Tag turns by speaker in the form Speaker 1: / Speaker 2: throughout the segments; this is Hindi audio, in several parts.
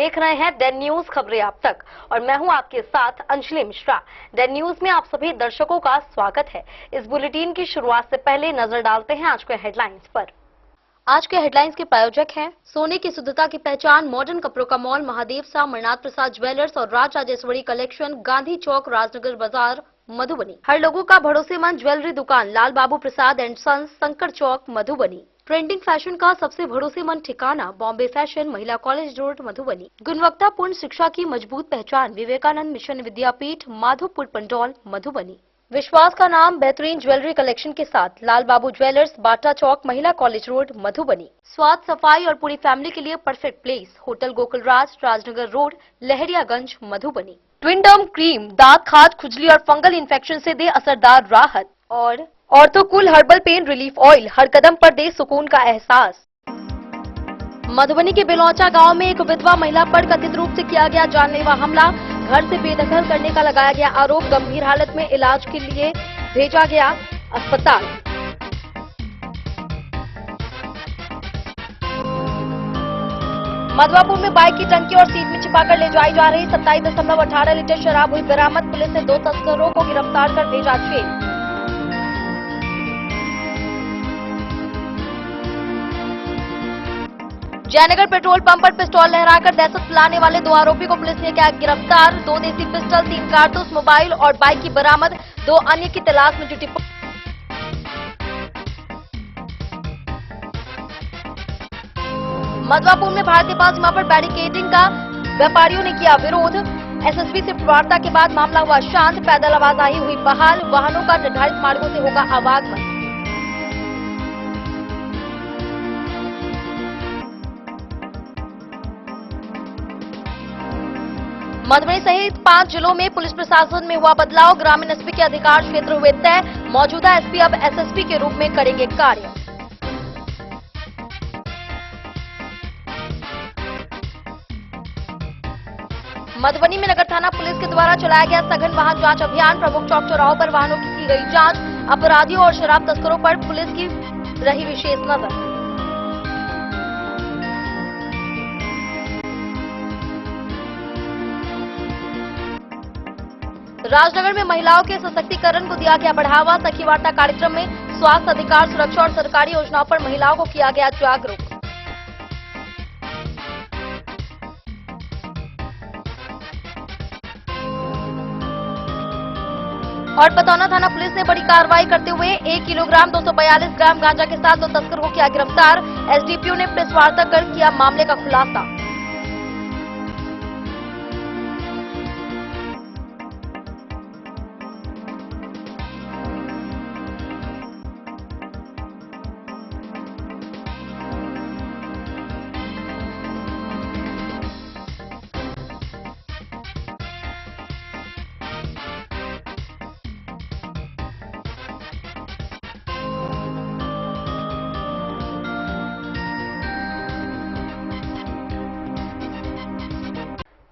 Speaker 1: देख रहे हैं डेन न्यूज खबरें आप तक और मैं हूं आपके साथ अंजलि मिश्रा। डेन न्यूज में आप सभी दर्शकों का स्वागत है। इस बुलेटिन की शुरुआत से पहले नजर डालते हैं आज के हेडलाइंस पर। आज के हेडलाइंस के प्रायोजक हैं सोने की शुद्धता की पहचान मॉडर्न कपड़ों का मॉल महादेव सा मरनाथ प्रसाद ज्वेलर्स और राज राजेश्वरी कलेक्शन, गांधी चौक, राजनगर बाजार, मधुबनी। हर लोगों का भरोसेमंद ज्वेलरी दुकान लाल बाबू प्रसाद एंड सन्स, संकर चौक, मधुबनी। ट्रेंडिंग फैशन का सबसे भरोसेमंद ठिकाना बॉम्बे फैशन, महिला कॉलेज रोड, मधुबनी। गुणवत्तापूर्ण शिक्षा की मजबूत पहचान विवेकानंद मिशन विद्यापीठ, माधोपुर पंडौल, मधुबनी। विश्वास का नाम बेहतरीन ज्वेलरी कलेक्शन के साथ लाल बाबू ज्वेलर्स, बाटा चौक, महिला कॉलेज रोड, मधुबनी। स्वाद, सफाई और पूरी फैमिली के लिए परफेक्ट प्लेस होटल गोकुल राज, राजनगर रोड, लहरियागंज, मधुबनी। ट्विनडर्म क्रीम दांत, खाज, खुजली और फंगल इन्फेक्शन से दे असरदार राहत। और ऑर्थोकूल हर्बल पेन रिलीफ ऑयल हर कदम पर दे सुकून का एहसास। मधुबनी के बेलौचा गांव में एक विधवा महिला पर कथित रूप से किया गया जानलेवा हमला। घर से बेदखल करने का लगाया गया आरोप। गंभीर हालत में इलाज के लिए भेजा गया अस्पताल। मधवापुर में बाइक की टंकी और सीट में छिपाकर ले जाई जा रही 27.18 लीटर शराब हुई बरामद। पुलिस ने 2 तस्करों को गिरफ्तार कर भेजा जेल। जयनगर पेट्रोल पंप पर पिस्तौल लहराकर दहशत फैलाने वाले 2 आरोपी को पुलिस ने किया गिरफ्तार। 2 देसी पिस्टल, 3 कारतूस, मोबाइल और बाइक की बरामद। 2 अन्य की तलाश में जुटी मधवापुर में भारतीय पाक सीमा पर बैरिकेडिंग का व्यापारियों ने किया विरोध। एसएसपी से वार्ता के बाद मामला हुआ शांत। पैदल आवाजाही हुई बहाल। वाहनों का निर्धारित मार्गों से होगा आवागमन। मधुबनी सहित 5 जिलों में पुलिस प्रशासन में हुआ बदलाव। ग्रामीण एसपी के अधिकार क्षेत्र हुए तय। मौजूदा एसपी अब एसएसपी के रूप में करेंगे कार्य। मधुबनी में नगर थाना पुलिस के द्वारा चलाया गया सघन वाहन जांच अभियान। प्रमुख चौक चौराहों पर वाहनों की गई जांच। अपराधियों और शराब तस्करों पर पुलिस की रही विशेष नजर। राजनगर में महिलाओं के सशक्तिकरण को दिया गया बढ़ावा। सखी वार्ता कार्यक्रम में स्वास्थ्य, अधिकार, सुरक्षा और सरकारी योजनाओं पर महिलाओं को किया गया जागरूक। और पतौना थाना पुलिस ने बड़ी कार्रवाई करते हुए 1 किलोग्राम 242 ग्राम गांजा के साथ 2 तस्कर को किया गिरफ्तार। एसडीपीओ ने प्रेस वार्ता कर किया मामले का खुलासा।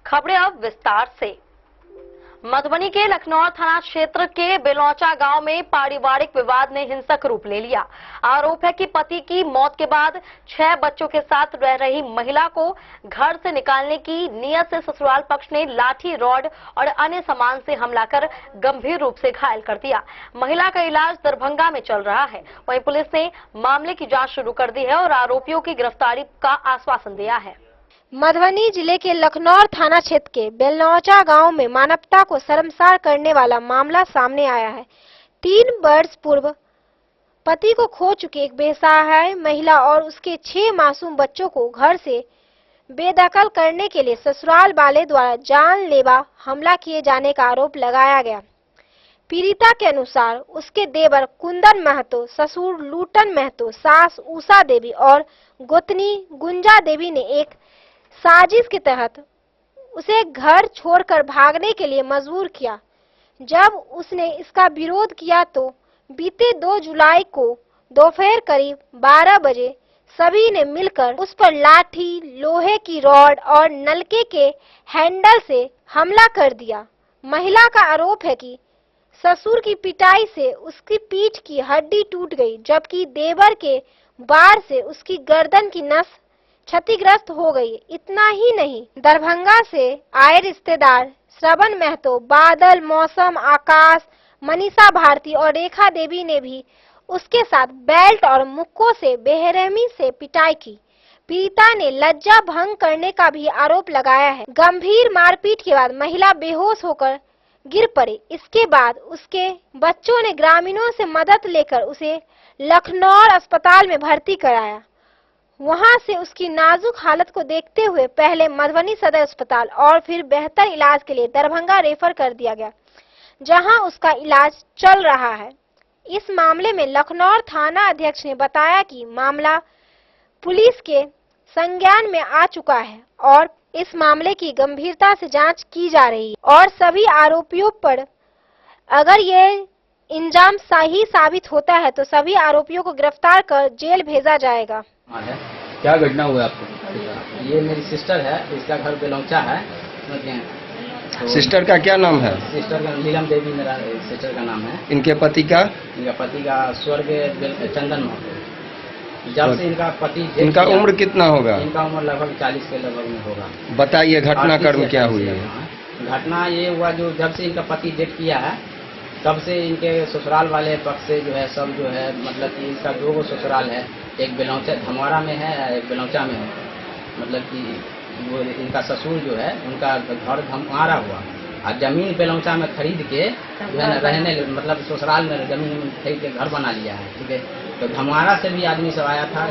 Speaker 1: खबरें अब विस्तार से। मधुबनी के लखनौर थाना क्षेत्र के बेलौचा गांव में पारिवारिक विवाद ने हिंसक रूप ले लिया। आरोप है कि पति की मौत के बाद 6 बच्चों के साथ रह रही महिला को घर से निकालने की नीयत से ससुराल पक्ष ने लाठी, रॉड और अन्य सामान से हमला कर गंभीर रूप से घायल कर दिया। महिला का इलाज दरभंगा में चल रहा है। वहीं पुलिस ने मामले की जांच शुरू कर दी है और आरोपियों की गिरफ्तारी का आश्वासन दिया है।
Speaker 2: मधुबनी जिले के लखनौर थाना क्षेत्र के बेलौचा गांव में मानवता को शर्मसार करने वाला मामला सामने आया है। 3 वर्ष पूर्व पति को खो चुकी एक बेसहाय महिला और उसके 6 मासूम बच्चों को घर से बेदखल करने के लिए ससुराल वाले द्वारा जानलेवा हमला किए जाने का आरोप लगाया गया। पीड़िता के अनुसार उसके देवर कुंदन महतो, ससुर लूटन महतो, सास उषा देवी और गोतनी गुंजा देवी ने एक साजिश के तहत उसे घर छोड़कर भागने के लिए मजबूर किया। जब उसने इसका विरोध किया तो बीते 2 जुलाई को दोपहर करीब 12 बजे सभी ने मिलकर उस पर लाठी, लोहे की रॉड और नलके के हैंडल से हमला कर दिया। महिला का आरोप है कि ससुर की पिटाई से उसकी पीठ की हड्डी टूट गई, जबकि देवर के वार से उसकी गर्दन की नस क्षतिग्रस्त हो गई। इतना ही नहीं, दरभंगा से आए रिश्तेदार श्रवण महतो, बादल, मौसम, आकाश, मनीषा भारती और रेखा देवी ने भी उसके साथ बेल्ट और मुक्कों से बेरहमी से पिटाई की। पीड़िता ने लज्जा भंग करने का भी आरोप लगाया है। गंभीर मारपीट के बाद महिला बेहोश होकर गिर पड़ी। इसके बाद उसके बच्चों ने ग्रामीणों से मदद लेकर उसे लखनऊ अस्पताल में भर्ती कराया। वहां से उसकी नाजुक हालत को देखते हुए पहले मधुबनी सदर अस्पताल और फिर बेहतर इलाज के लिए दरभंगा रेफर कर दिया गया, जहां उसका इलाज चल रहा है। इस मामले में लखनऊ थाना अध्यक्ष ने बताया कि मामला पुलिस के संज्ञान में आ चुका है और इस मामले की गंभीरता से जांच की जा रही है और सभी आरोपियों पर अगर ये इंजाम सही साबित होता है तो सभी आरोपियों को गिरफ्तार कर जेल भेजा जाएगा।
Speaker 3: क्या घटना हुआ आपको?
Speaker 4: ये मेरी सिस्टर है, इसका घर बेलौचा है, समझ गए? तो
Speaker 3: सिस्टर का क्या नाम है?
Speaker 4: सिस्टर का नीलम देवी मेरा सिस्टर का नाम है।
Speaker 3: इनके पति का?
Speaker 4: इनका पति का स्वर्ग चंदन महतो। जब से इनका पति,
Speaker 3: इनका उम्र कितना होगा?
Speaker 4: इनका उम्र लगभग 40 के लगभग में होगा।
Speaker 3: बताइए घटनाक्रम क्या हुई है?
Speaker 4: घटना ये हुआ, जो जब से इनका पति डेथ किया है तब से इनके ससुराल वाले पक्ष से जो है सब जो है, मतलब कि इसका 2 ससुराल है, एक बेलौचा धमवाड़ा में है, एक बेलौचा में है। मतलब कि वो इनका ससुर जो है उनका घर धमवाड़ा हुआ और जमीन बेलौचा में खरीद के जो है रहने, मतलब ससुराल में जमीन खरीद के घर बना लिया है, ठीक है। तो धमवाड़ा से भी आदमी सब आया था,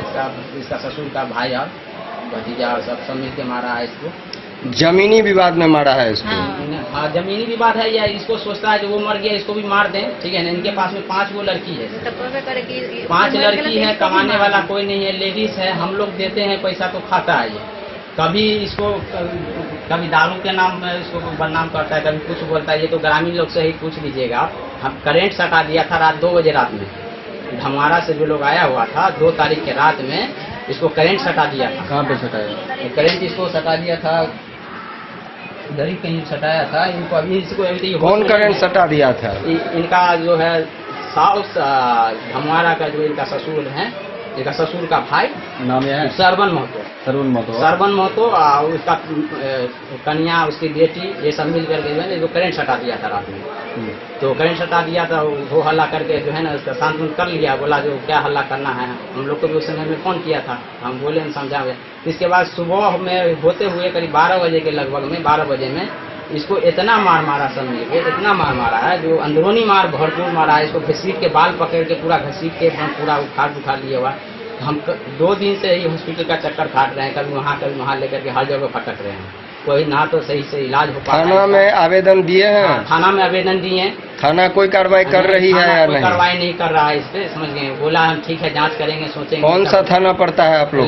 Speaker 4: इसका ससुर का भाई और भतीजा और सब मिल के मारा है इसको।
Speaker 3: जमीनी विवाद में मारा है इसको?
Speaker 4: हाँ, जमीनी विवाद है, या इसको सोचता है कि वो मर गया इसको भी मार दें, ठीक है ना। इनके पास में 5 गो लड़की है, 5 लड़की है, कमाने वाला कोई नहीं है, लेडीज है। हम लोग देते हैं पैसा तो खाता है ये। कभी इसको कभी दारू के नाम में इसको बदनाम करता है, कभी कुछ बोलता है। ये तो ग्रामीण लोग से ही पूछ लीजिएगा आप। हम करेंट सटा दिया था रात 2 बजे रात में, धमवाड़ा से जो लोग आया हुआ था 2 तारीख के रात में इसको करेंट सटा दिया था।
Speaker 3: कहाँ पे सटाया?
Speaker 4: करेंट इसको सटा दिया था, इधर ही कहीं सटाया था इनको। अभी इसको
Speaker 3: कौन करंट सटा दिया था?
Speaker 4: इनका जो है साउस धमवाड़ा का जो इनका ससुर है, इनका ससुर का भाई
Speaker 3: नाम है
Speaker 4: श्रवण महतो। श्रवण महतो और उसका कन्या, उसकी बेटी, ये सब मिल करके जो है ना करेंट सटा दिया था रात में। तो करेंट सटा दिया था, वो हल्ला करके जो है ना उसका सांत्वन कर लिया, बोला जो क्या हल्ला करना है। हम लोग को भी उस समय में फोन किया था, हम बोले हम समझावे। इसके बाद सुबह में होते हुए करीब 12 बजे के लगभग में, 12 बजे में इसको इतना मार मारा सब मिलके, इतना मार मारा है, जो अंदरूनी मार भरपूर मारा है। इसको घसीट के बाल पकड़ के पूरा घसीट के पूरा उखाड़ लिया हुआ। हम 2 दिन से ही हॉस्पिटल का चक्कर काट रहे हैं, कभी वहाँ लेकर के हर जगह भटक रहे हैं। कोई ना तो सही से इलाज हो पा रहा है।
Speaker 3: थाना में आवेदन दिए हैं?
Speaker 4: थाना में आवेदन दिए हैं।
Speaker 3: थाना कोई कार्रवाई कर रही है या नहीं?
Speaker 4: कार्रवाई नहीं कर रहा है इस पे, समझ गए। बोला हम ठीक है जांच करेंगे, सोचेंगे।
Speaker 3: कौन सा थाना पड़ता है आप लोग?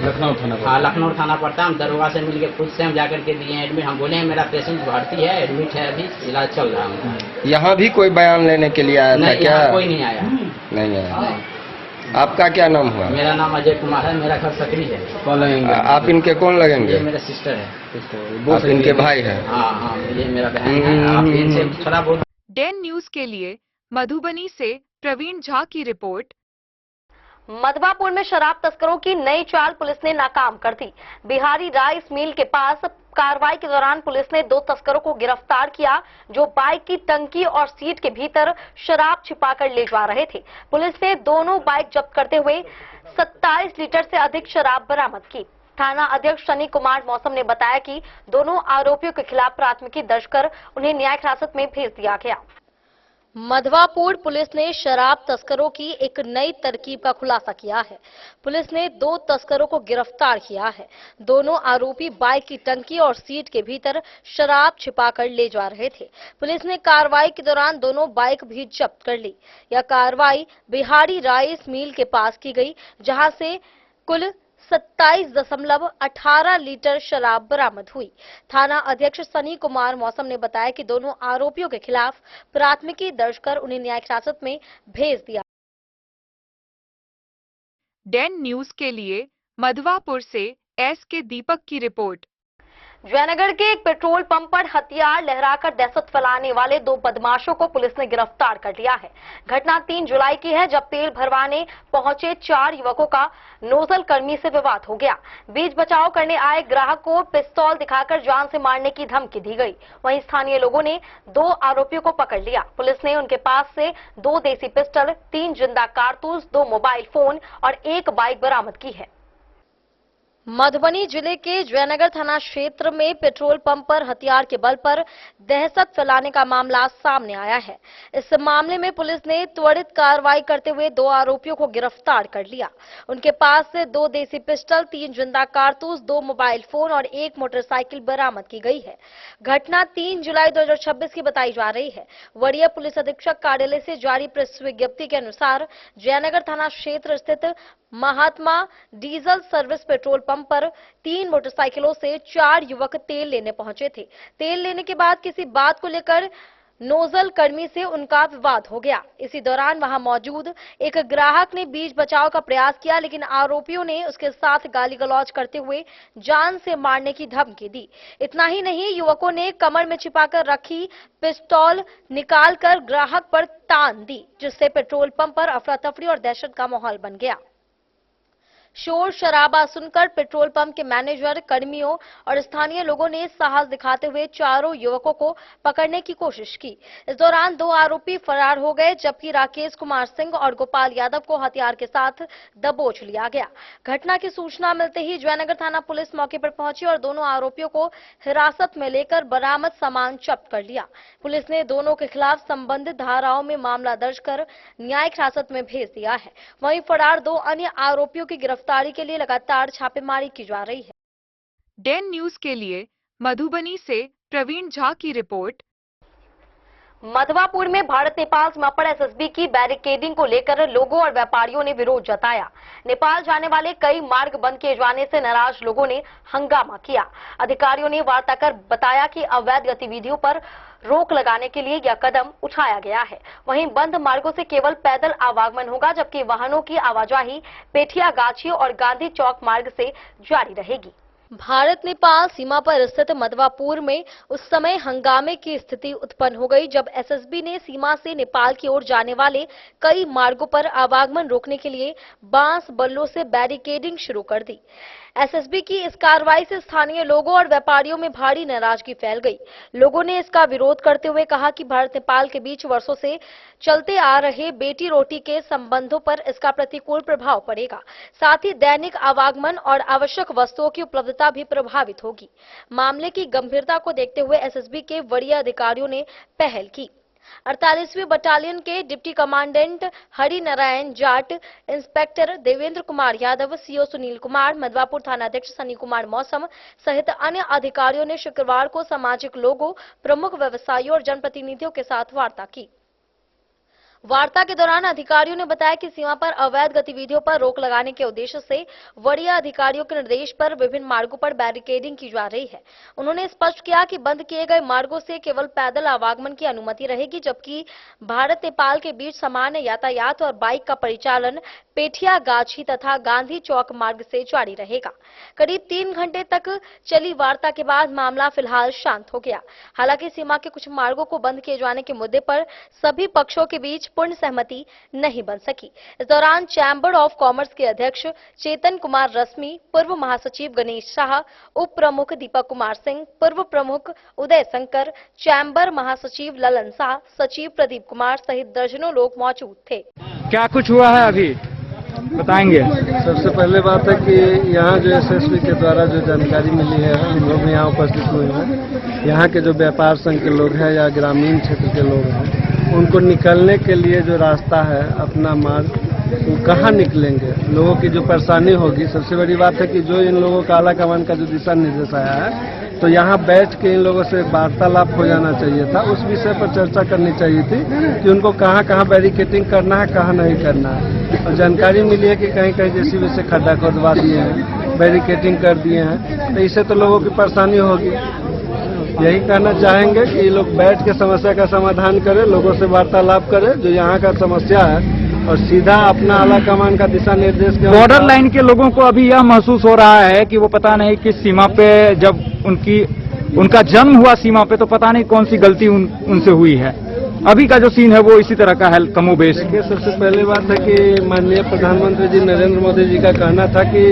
Speaker 4: लखनऊ
Speaker 3: थाना?
Speaker 4: हाँ, लखनऊ थाना पड़ता है। हम दरोगा से मिलके खुद से हम जाकर के दिए एडमिट। हम बोले मेरा पेशेंट भर्ती है, एडमिट है, अभी इलाज चल रहा है।
Speaker 3: यहाँ भी कोई बयान लेने के लिए आया था क्या?
Speaker 4: कोई नहीं आया।
Speaker 3: नहीं आया। आपका क्या नाम हुआ?
Speaker 4: मेरा नाम अजय कुमार है, मेरा घर सकरी है।
Speaker 3: कौन लगेंगे आप? इनके कौन लगेंगे?
Speaker 4: ये मेरा सिस्टर है।
Speaker 3: आप इनके भाई हैं?
Speaker 4: हाँ, ये मेरा बहन है। आप इनसे थोड़ा बहुत।
Speaker 5: डेन न्यूज के लिए मधुबनी से प्रवीण झा की रिपोर्ट।
Speaker 1: मधवापुर में शराब तस्करों की नई चाल पुलिस ने नाकाम कर दी। बिहारी राइस मिल के पास कार्रवाई के दौरान पुलिस ने 2 तस्करों को गिरफ्तार किया, जो बाइक की टंकी और सीट के भीतर शराब छिपाकर ले जा रहे थे। पुलिस ने दोनों बाइक जब्त करते हुए 27 लीटर से अधिक शराब बरामद की। थाना अध्यक्ष सनी कुमार मौसम ने बताया कि दोनों आरोपियों के खिलाफ प्राथमिकी दर्ज कर उन्हें न्यायिक हिरासत में भेज दिया गया। मधवापुर पुलिस ने शराब तस्करों की एक नई तरकीब का खुलासा किया है। पुलिस ने 2 तस्करों को गिरफ्तार किया है। दोनों आरोपी बाइक की टंकी और सीट के भीतर शराब छिपाकर ले जा रहे थे। पुलिस ने कार्रवाई के दौरान दोनों बाइक भी जब्त कर ली। यह कार्रवाई बिहारी राइस मिल के पास की गई, जहां से कुल 27.18 लीटर शराब बरामद हुई। थाना अध्यक्ष सनी कुमार मौसम ने बताया कि दोनों आरोपियों के खिलाफ प्राथमिकी दर्ज कर उन्हें न्यायिक हिरासत में भेज दिया।
Speaker 5: डेन न्यूज के लिए मधवापुर से एस के दीपक की रिपोर्ट।
Speaker 1: जयनगर के एक पेट्रोल पंप पर हथियार लहराकर दहशत फैलाने वाले 2 बदमाशों को पुलिस ने गिरफ्तार कर लिया है। घटना 3 जुलाई की है, जब तेल भरवाने पहुंचे 4 युवकों का नोजल कर्मी से विवाद हो गया। बीच बचाव करने आए ग्राहक को पिस्तौल दिखाकर जान से मारने की धमकी दी गई। वहीं स्थानीय लोगों ने 2 आरोपियों को पकड़ लिया। पुलिस ने उनके पास से 2 देसी पिस्टल, 3 जिंदा कारतूस, 2 मोबाइल फोन और 1 बाइक बरामद की है। मधुबनी जिले के जयनगर थाना क्षेत्र में पेट्रोल पंप पर हथियार के बल पर दहशत फैलाने का मामला सामने आया है। इस मामले में पुलिस ने त्वरित कार्रवाई करते हुए 2 आरोपियों को गिरफ्तार कर लिया। उनके पास से 2 देसी पिस्टल, 3 जिंदा कारतूस, 2 मोबाइल फोन और 1 मोटरसाइकिल बरामद की गई है। घटना 3 जुलाई 2026 की बताई जा रही है। वरीय पुलिस अधीक्षक कार्यालय से जारी प्रेस विज्ञप्ति के अनुसार जयनगर थाना क्षेत्र स्थित महात्मा डीजल सर्विस पेट्रोल पंप पर 3 मोटरसाइकिलों से 4 युवक तेल लेने पहुंचे थे। तेल लेने के बाद किसी बात को लेकर नोजल कर्मी से उनका विवाद हो गया। इसी दौरान वहां मौजूद एक ग्राहक ने बीच बचाव का प्रयास किया, लेकिन आरोपियों ने उसके साथ गाली गलौज करते हुए जान से मारने की धमकी दी। इतना ही नहीं, युवकों ने कमर में छिपाकर रखी पिस्तौल निकालकर ग्राहक पर तान दी, जिससे पेट्रोल पंप पर अफरा तफरी और दहशत का माहौल बन गया। शोर शराबा सुनकर पेट्रोल पंप के मैनेजर, कर्मियों और स्थानीय लोगों ने साहस दिखाते हुए चारों युवकों को पकड़ने की कोशिश की। इस दौरान 2 आरोपी फरार हो गए, जबकि राकेश कुमार सिंह और गोपाल यादव को हथियार के साथ दबोच लिया गया। घटना की सूचना मिलते ही जयनगर थाना पुलिस मौके पर पहुंची और दोनों आरोपियों को हिरासत में लेकर बरामद सामान जब्त कर लिया। पुलिस ने दोनों के खिलाफ संबंधित धाराओं में मामला दर्ज कर न्यायिक हिरासत में भेज दिया है। वहीं फरार 2 अन्य आरोपियों की गिरफ्तारी के लिए लगातार छापेमारी की जा रही है।
Speaker 5: डेन न्यूज के लिए मधुबनी से प्रवीण झा की रिपोर्ट।
Speaker 1: मधवापुर में भारत नेपाल सीमा पर एसएसबी की बैरिकेडिंग को लेकर लोगों और व्यापारियों ने विरोध जताया। नेपाल जाने वाले कई मार्ग बंद किए जाने से नाराज लोगों ने हंगामा किया। अधिकारियों ने वार्ता कर बताया कि अवैध गतिविधियों पर रोक लगाने के लिए यह कदम उठाया गया है। वहीं बंद मार्गों से केवल पैदल आवागमन होगा, जबकि वाहनों की आवाजाही पेठिया गाछी और गांधी चौक मार्ग से जारी रहेगी। भारत नेपाल सीमा पर स्थित मधवापुर में उस समय हंगामे की स्थिति उत्पन्न हो गई, जब एसएसबी ने सीमा से नेपाल की ओर जाने वाले कई मार्गों पर आवागमन रोकने के लिए बांस बल्लों से बैरिकेडिंग शुरू कर दी। एसएसबी की इस कार्रवाई से स्थानीय लोगों और व्यापारियों में भारी नाराजगी फैल गई। लोगों ने इसका विरोध करते हुए कहा कि भारत नेपाल के बीच वर्षों से चलते आ रहे बेटी रोटी के संबंधों पर इसका प्रतिकूल प्रभाव पड़ेगा। साथ ही दैनिक आवागमन और आवश्यक वस्तुओं की उपलब्धता भी प्रभावित होगी। मामले की गंभीरता को देखते हुए एसएसबी के वरीय अधिकारियों ने पहल की। 48वीं बटालियन के deputy commandant Hari Narayan Jat, inspector Devendra Kumar Yadav, CO Sunil Kumar, Madhwapur थाना अध्यक्ष सनी कुमार मौसम सहित अन्य अधिकारियों ने शुक्रवार को सामाजिक लोगों, प्रमुख व्यवसायियों और जनप्रतिनिधियों के साथ वार्ता की। वार्ता के दौरान अधिकारियों ने बताया कि सीमा पर अवैध गतिविधियों पर रोक लगाने के उद्देश्य से वरीय अधिकारियों के निर्देश पर विभिन्न मार्गों पर बैरिकेडिंग की जा रही है। उन्होंने स्पष्ट किया कि बंद किए गए मार्गों से केवल पैदल आवागमन की अनुमति रहेगी, जबकि भारत नेपाल के बीच सामान्य यातायात और बाइक का परिचालन पेठिया गाछी तथा गांधी चौक मार्ग से जारी रहेगा। करीब 3 घंटे तक चली वार्ता के बाद मामला फिलहाल शांत हो गया। हालांकि सीमा के कुछ मार्गों को बंद किए जाने के मुद्दे पर सभी पक्षों के बीच पूर्ण सहमति नहीं बन सकी। इस दौरान चैम्बर ऑफ कॉमर्स के अध्यक्ष चेतन कुमार रश्मि, पूर्व महासचिव गणेश शाह, उप प्रमुख दीपक कुमार सिंह, पूर्व प्रमुख उदय शंकर, चैम्बर महासचिव ललन शाह, सचिव प्रदीप कुमार सहित दर्जनों लोग मौजूद थे।
Speaker 6: क्या कुछ हुआ है अभी बताएंगे?
Speaker 7: सबसे पहले बात है कि यहाँ जो एसएसबी के द्वारा जो जानकारी मिली है, हम लोग यहाँ उपस्थित हुए हैं। यहाँ के जो व्यापार संघ के लोग हैं या ग्रामीण क्षेत्र के लोग हैं, उनको निकलने के लिए जो रास्ता है अपना मार्ग, वो कहाँ निकलेंगे, लोगों की जो परेशानी होगी। सबसे बड़ी बात है कि जो इन लोगों का आला कमान का जो दिशा निर्देश आया है, तो यहाँ बैठ के इन लोगों से वार्तालाप हो जाना चाहिए था। उस विषय पर चर्चा करनी चाहिए थी कि उनको कहाँ कहाँ बैरिकेडिंग करना है, कहाँ नहीं करना है। और जानकारी मिली है कि कहीं कहीं जेसीबी से खड्डा खोदवा दिए हैं, बैरिकेडिंग कर दिए हैं, तो इससे तो लोगों की परेशानी होगी। यही कहना चाहेंगे कि ये लोग बैठ के समस्या का समाधान करें, लोगों से वार्तालाप करें जो यहाँ का समस्या है, और सीधा अपना आला कमान का दिशा निर्देश के
Speaker 6: बॉर्डर लाइन के लोगों को अभी यह महसूस हो रहा है कि वो पता नहीं किस सीमा पे जब उनका जन्म हुआ सीमा पे, तो पता नहीं कौन सी गलती उनसे हुई है। अभी का जो सीन है वो इसी तरह का है कमोबेश।
Speaker 7: देखिए, सबसे पहले बात है कि माननीय प्रधानमंत्री जी नरेंद्र मोदी जी का कहना था कि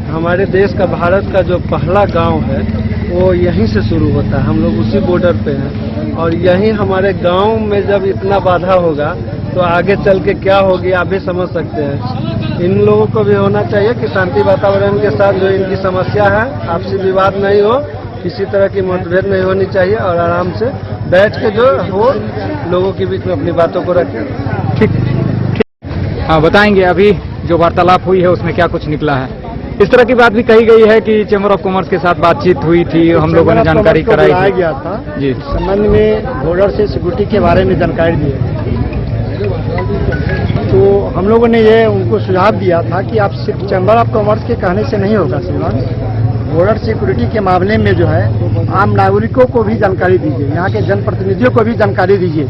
Speaker 7: हमारे देश का, भारत का जो पहला गांव है वो यहीं से शुरू होता है। हम लोग उसी बॉर्डर पे हैं और यहीं हमारे गांव में जब इतना बाधा होगा तो आगे चल के क्या होगी आप भी समझ सकते हैं। इन लोगों को भी होना चाहिए कि शांति वातावरण के साथ जो इनकी समस्या है, आपसी विवाद नहीं हो, किसी तरह की मतभेद नहीं होनी चाहिए और आराम से बैठ के जो हो लोगों के बीच में अपनी बातों को रखें।
Speaker 6: ठीक। हाँ, बताएंगे अभी जो वार्तालाप हुई है उसमें क्या कुछ निकला है। इस तरह की बात भी कही गई है कि चैम्बर ऑफ कॉमर्स के साथ बातचीत हुई थी, हम लोगों ने जानकारी कराई थी।
Speaker 7: गया था
Speaker 6: जी,
Speaker 7: इस संबंध में बॉर्डर से सिक्योरिटी के बारे में जानकारी दी, तो हम लोगों ने ये उनको सुझाव दिया था कि आप सिर्फ चैम्बर ऑफ कॉमर्स के कहने से नहीं होगा, श्रीमान, बॉर्डर सिक्योरिटी के मामले में जो है आम नागरिकों को भी जानकारी दीजिए, यहाँ के जनप्रतिनिधियों को भी जानकारी दीजिए।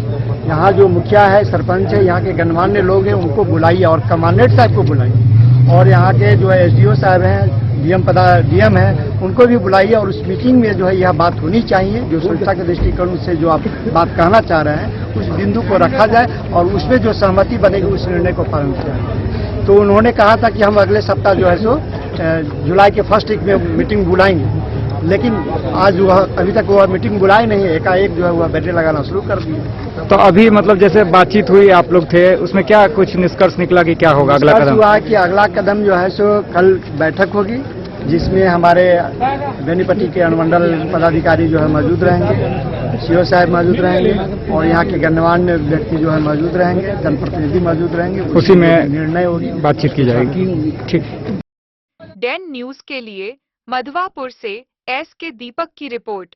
Speaker 7: यहाँ जो मुखिया है, सरपंच है, यहाँ के गणमान्य लोग हैं, उनको बुलाइए और कमांडेंट साहब को बुलाइए और यहाँ के जो है एसडीओ साहब हैं, डीएम है, उनको भी बुलाइए और उस मीटिंग में जो है यह बात होनी चाहिए। जो सुरक्षा के दृष्टिकोण से जो आप बात कहना चाह रहे हैं उस बिंदु को रखा जाए और उसमें जो सहमति बनेगी उस निर्णय को पालन किया जाए। तो उन्होंने कहा था कि हम अगले सप्ताह जो है सो जुलाई के फर्स्ट वीक में मीटिंग बुलाएंगे, लेकिन आज वह अभी तक वह मीटिंग बुलाए नहीं, एकाएक जो है वह बैटरी लगाना शुरू कर दिए।
Speaker 6: तो अभी मतलब जैसे बातचीत हुई, आप लोग थे, उसमें क्या कुछ निष्कर्ष निकला कि क्या होगा अगला कदम?
Speaker 7: हुआ कि अगला कदम जो है सो कल बैठक होगी जिसमें हमारे बेनीपट्टी के अनुमंडल पदाधिकारी जो है मौजूद रहेंगे, सीओ साहब मौजूद रहेंगे और यहाँ के गणमान्य व्यक्ति जो है मौजूद रहेंगे, जनप्रतिनिधि मौजूद रहेंगे।
Speaker 6: उसी में
Speaker 7: निर्णय होगी,
Speaker 6: बातचीत की जाएगी। ठीक।
Speaker 5: डेन न्यूज के लिए मधवापुर से के दीपक की रिपोर्ट।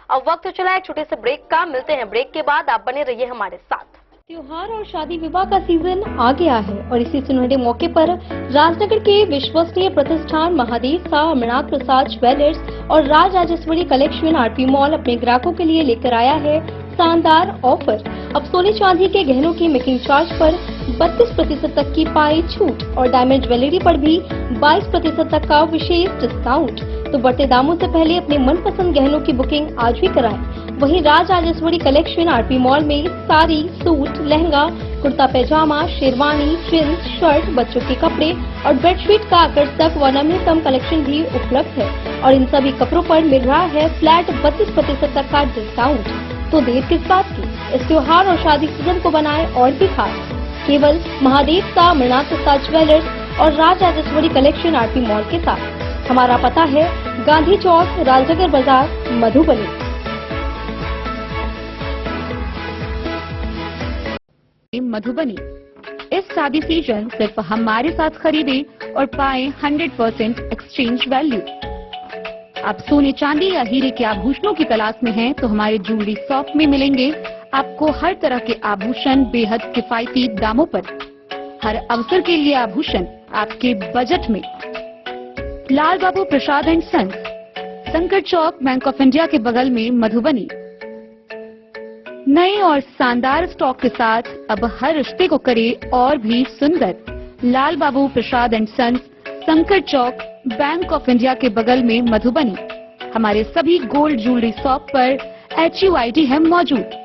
Speaker 1: अब वक्त चला एक छोटे से ब्रेक का, मिलते हैं ब्रेक के बाद, आप बने रहिए हमारे साथ। त्योहार और शादी विवाह का सीजन आ गया है और इसी सुनहरे मौके पर राजनगर के विश्वसनीय प्रतिष्ठान महादेव शाह अमरनाथ प्रसाद ज्वेलर्स और Raj Rajeshwari collection RP mall अपने ग्राहकों के लिए लेकर आया है शानदार ऑफर। अब सोने चांदी के गहनों की मेकिंग चार्ज पर 32% तक की पाई छूट और डायमंड ज्वेलरी पर भी 22% तक का विशेष डिस्काउंट। तो बढ़ते दामों से पहले अपने मनपसंद गहनों की बुकिंग आज भी कराएं। वहीं Raj Rajeshwari collection RP mall में साड़ी, सूट, लहंगा, कुर्ता पैजामा, शेरवानी, जींस, शर्ट, बच्चों के कपड़े और बेडशीट का आकर्षक व नवीनतम कलेक्शन भी उपलब्ध है और इन सभी कपड़ों पर मिल रहा है फ्लैट 32% तक का डिस्काउंट। तो देर किस बात की, इस त्योहार और शादी सीजन को बनाए और भी खास। केवल महादेव शाह अमरनाथ प्रसाद ज्वेलर्स और Raj Rajeshwari collection RP mall के साथ। हमारा पता है गांधी चौक, राजनगर बाजार, मधुबनी।
Speaker 8: मधुबनी इस शादी सीजन सिर्फ हमारे साथ खरीदे और पाए 100% एक्सचेंज वैल्यू। आप सोने चांदी या हीरे के आभूषणों की तलाश में हैं तो हमारे ज्वेलरी शॉप में मिलेंगे आपको हर तरह के आभूषण बेहद किफायती दामों पर। हर अवसर के लिए आभूषण आपके बजट में। लाल बाबू प्रसाद एंड सन्स, संकट चौक, बैंक ऑफ इंडिया के बगल में, मधुबनी। नए और शानदार स्टॉक के साथ अब हर रिश्ते को करे और भी सुंदर। लाल बाबू प्रसाद एंड सन्स, संकट चौक, बैंक ऑफ इंडिया के बगल में, मधुबनी। हमारे सभी गोल्ड ज्वेलरी शॉप पर HUID है मौजूद।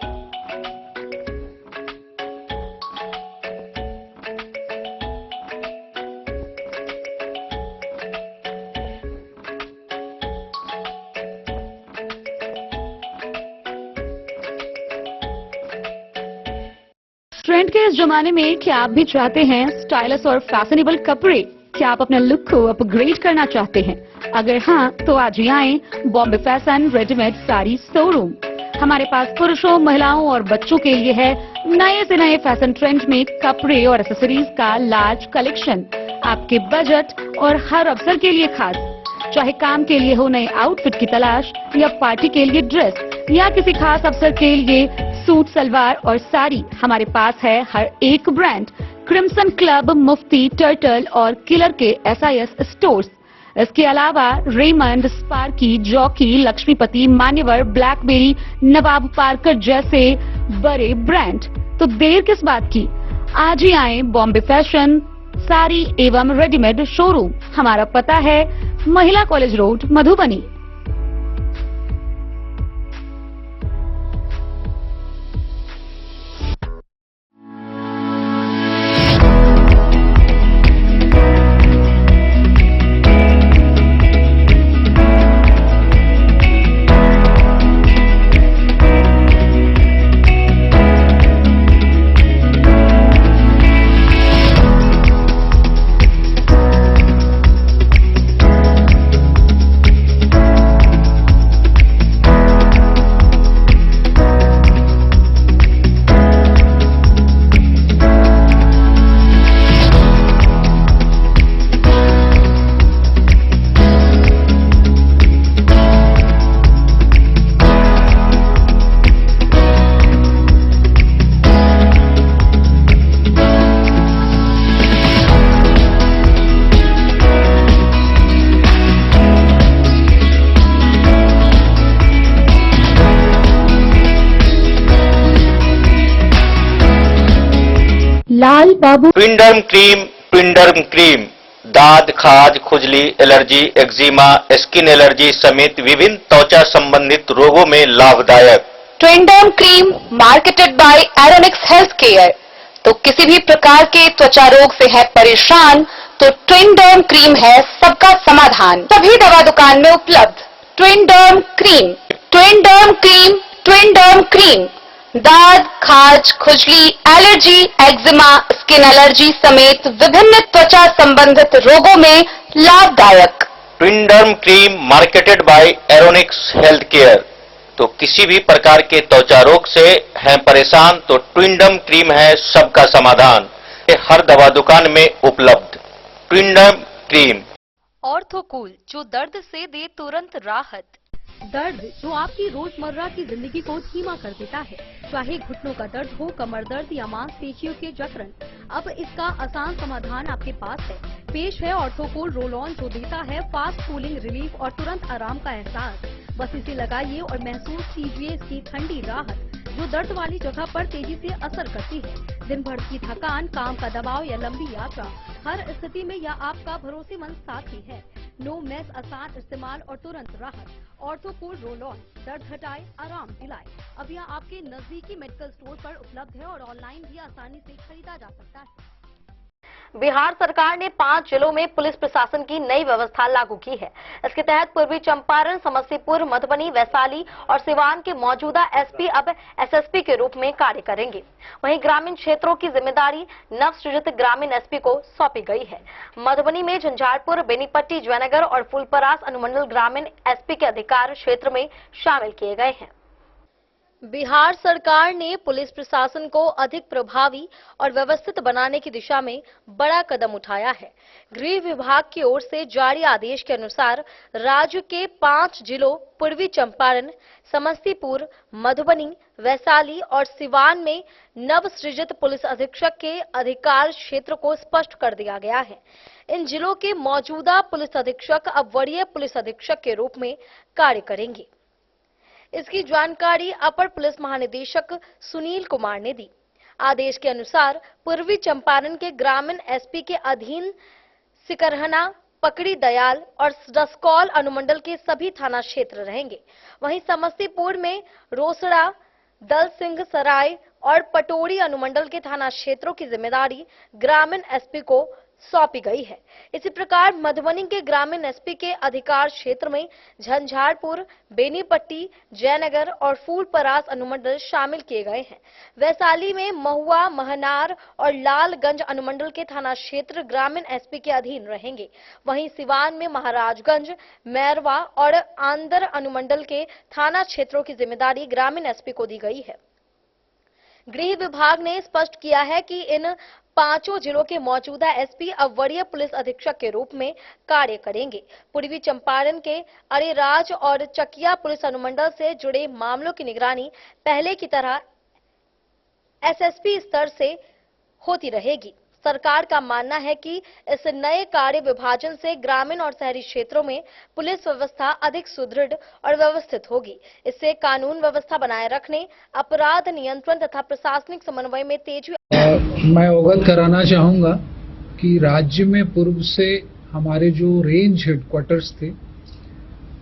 Speaker 8: ट्रेंड के इस जमाने में क्या आप भी चाहते हैं स्टाइलिश और फैशनेबल कपड़े? क्या आप अपने लुक को अपग्रेड करना चाहते हैं? अगर हाँ, तो आज ही आए Bombay fashion readymade sari showroom. हमारे पास पुरुषों, महिलाओं और बच्चों के लिए है नए से नए फैशन ट्रेंड में कपड़े और एक्सेसरीज का लार्ज कलेक्शन। आपके बजट और हर अवसर के लिए खास। चाहे काम के लिए हो नए आउटफिट की तलाश या पार्टी के लिए ड्रेस या किसी खास अवसर के लिए सूट, सलवार और साड़ी, हमारे पास है हर एक ब्रांड। क्रिम्सन क्लब, मुफ्ती, टर्टल और किलर के SIS स्टोर्स। इसके अलावा रेमंड, स्पार्की, जॉकी, लक्ष्मीपति, मान्यवर, ब्लैकबेरी, नवाब पार्कर जैसे बड़े ब्रांड। तो देर किस बात की, आज ही आए बॉम्बे फैशन साड़ी एवं रेडीमेड शोरूम। हमारा पता है महिला कॉलेज रोड, मधुबनी। लाल बाबू
Speaker 9: ट्विंडर्म क्रीम दाद, खाज, खुजली, एलर्जी, एक्जिमा, स्किन एलर्जी समेत विभिन्न त्वचा संबंधित रोगों में लाभदायक।
Speaker 10: Twinderm cream marketed by Aeronics health care. तो किसी भी प्रकार के त्वचा रोग से है परेशान तो ट्विंडर्म क्रीम है सबका समाधान। सभी दवा दुकान में उपलब्ध। ट्विंडर्म क्रीम, ट्विंडर्म क्रीम, ट्विंडर्म क्रीम दाद, खाज, खुजली, एलर्जी, एक्जिमा, स्किन एलर्जी समेत विभिन्न त्वचा संबंधित रोगों में लाभदायक।
Speaker 9: Twinderm cream marketed by Aeronics health care. तो किसी भी प्रकार के त्वचा रोग से हैं परेशान तो ट्विंडर्म क्रीम है सबका समाधान। ये हर दवा दुकान में उपलब्ध। ट्विंडर्म क्रीम।
Speaker 1: ऑर्थोकूल, जो दर्द से दे तुरंत राहत। दर्द जो आपकी रोजमर्रा की जिंदगी को धीमा कर देता है, चाहे घुटनों का दर्द हो, कमर दर्द या मांसपेशियों के जकड़न, अब इसका आसान समाधान आपके पास है। पेश है ऑर्थोकूल रोल ऑन, जो देता है फास्ट कूलिंग रिलीफ और तुरंत आराम का एहसास। बस इसे लगाइए और महसूस कीजिए इसकी ठंडी राहत, जो दर्द वाली जगह पर तेजी से असर करती है। दिन भर की थकान, काम का दबाव या लंबी यात्रा, हर स्थिति में यह आपका भरोसेमंद साथी है। नो मेस, आसान इस्तेमाल और तुरंत राहत। ऑर्थोकूल रोल ऑन, दर्द हटाए, आराम दिलाए। अब यह आपके नजदीकी मेडिकल स्टोर पर उपलब्ध है और ऑनलाइन भी आसानी से खरीदा जा सकता है। बिहार सरकार ने 5 जिलों में पुलिस प्रशासन की नई व्यवस्था लागू की है। इसके तहत पूर्वी चंपारण, समस्तीपुर, मधुबनी, वैशाली और सिवान के मौजूदा एसपी अब एसएसपी के रूप में कार्य करेंगे। वहीं ग्रामीण क्षेत्रों की जिम्मेदारी नवसृजित ग्रामीण एसपी को सौंपी गई है। मधुबनी में झंझारपुर, बेनीपट्टी, जयनगर और फूलपरास अनुमंडल ग्रामीण एसपी के अधिकार क्षेत्र में शामिल किए गए हैं। बिहार सरकार ने पुलिस प्रशासन को अधिक प्रभावी और व्यवस्थित बनाने की दिशा में बड़ा कदम उठाया है। गृह विभाग की ओर से जारी आदेश के अनुसार राज्य के 5 जिलों पूर्वी चंपारण, समस्तीपुर, मधुबनी, वैशाली और सिवान में नवसृजित पुलिस अधीक्षक के अधिकार क्षेत्र को स्पष्ट कर दिया गया है। इन जिलों के मौजूदा पुलिस अधीक्षक अब वरीय पुलिस अधीक्षक के रूप में कार्य करेंगे। इसकी जानकारी अपर पुलिस महानिदेशक सुनील कुमार ने दी। आदेश के अनुसार पूर्वी चंपारण के ग्रामीण एसपी के अधीन सिकरहना, पकड़ी दयाल और रसकौल अनुमंडल के सभी थाना क्षेत्र रहेंगे। वहीं समस्तीपुर में रोसड़ा, दल सिंह सराय और पटोरी अनुमंडल के थाना क्षेत्रों की जिम्मेदारी ग्रामीण एसपी को सौंपी गई है। इसी प्रकार मधुबनी के ग्रामीण एसपी के अधिकार क्षेत्र में झंझारपुर, बेनीपट्टी, जयनगर और फूलपरास अनुमंडल शामिल किए गए हैं। वैशाली में महुआ, महनार और लालगंज अनुमंडल के थाना क्षेत्र ग्रामीण एसपी के अधीन रहेंगे। वहीं सिवान में महाराजगंज, मैरवा और आंदर अनुमंडल के थाना क्षेत्रों की जिम्मेदारी ग्रामीण एसपी को दी गई है। गृह विभाग ने स्पष्ट किया है कि इन 5 जिलों के मौजूदा एसपी अब वरीय पुलिस अधीक्षक के रूप में कार्य करेंगे। पूर्वी चंपारण के अरेराज और चकिया पुलिस अनुमंडल से जुड़े मामलों की निगरानी पहले की तरह एसएसपी स्तर से होती रहेगी। सरकार का मानना है कि इस नए कार्य विभाजन से ग्रामीण और शहरी क्षेत्रों में पुलिस व्यवस्था अधिक सुदृढ़ और व्यवस्थित होगी। इससे कानून व्यवस्था बनाए रखने, अपराध नियंत्रण तथा प्रशासनिक समन्वय में तेजी।
Speaker 11: मैं अवगत कराना चाहूंगा कि राज्य में पूर्व से हमारे जो रेंज हेडक्वार्टर्स थे,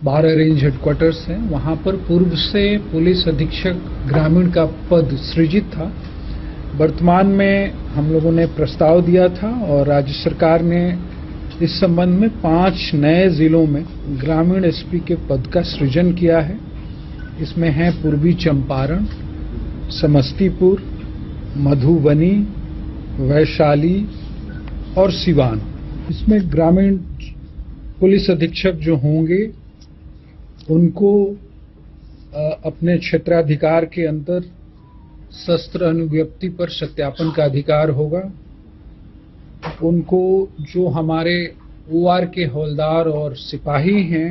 Speaker 11: 12 रेंज हेडक्वार्टर्स हैं, वहां पर पूर्व से पुलिस अधीक्षक ग्रामीण का पद सृजित था। वर्तमान में हम लोगों ने प्रस्ताव दिया था और राज्य सरकार ने इस संबंध में 5 नए जिलों में ग्रामीण एसपी के पद का सृजन किया है। इसमें हैं पूर्वी चंपारण, समस्तीपुर, मधुबनी, वैशाली और सिवान। इसमें ग्रामीण पुलिस अधीक्षक जो होंगे उनको अपने क्षेत्राधिकार के अंदर शस्त्र अनुज्ञप्ति पर सत्यापन का अधिकार होगा। उनको जो हमारे ओआर के हवलदार और सिपाही हैं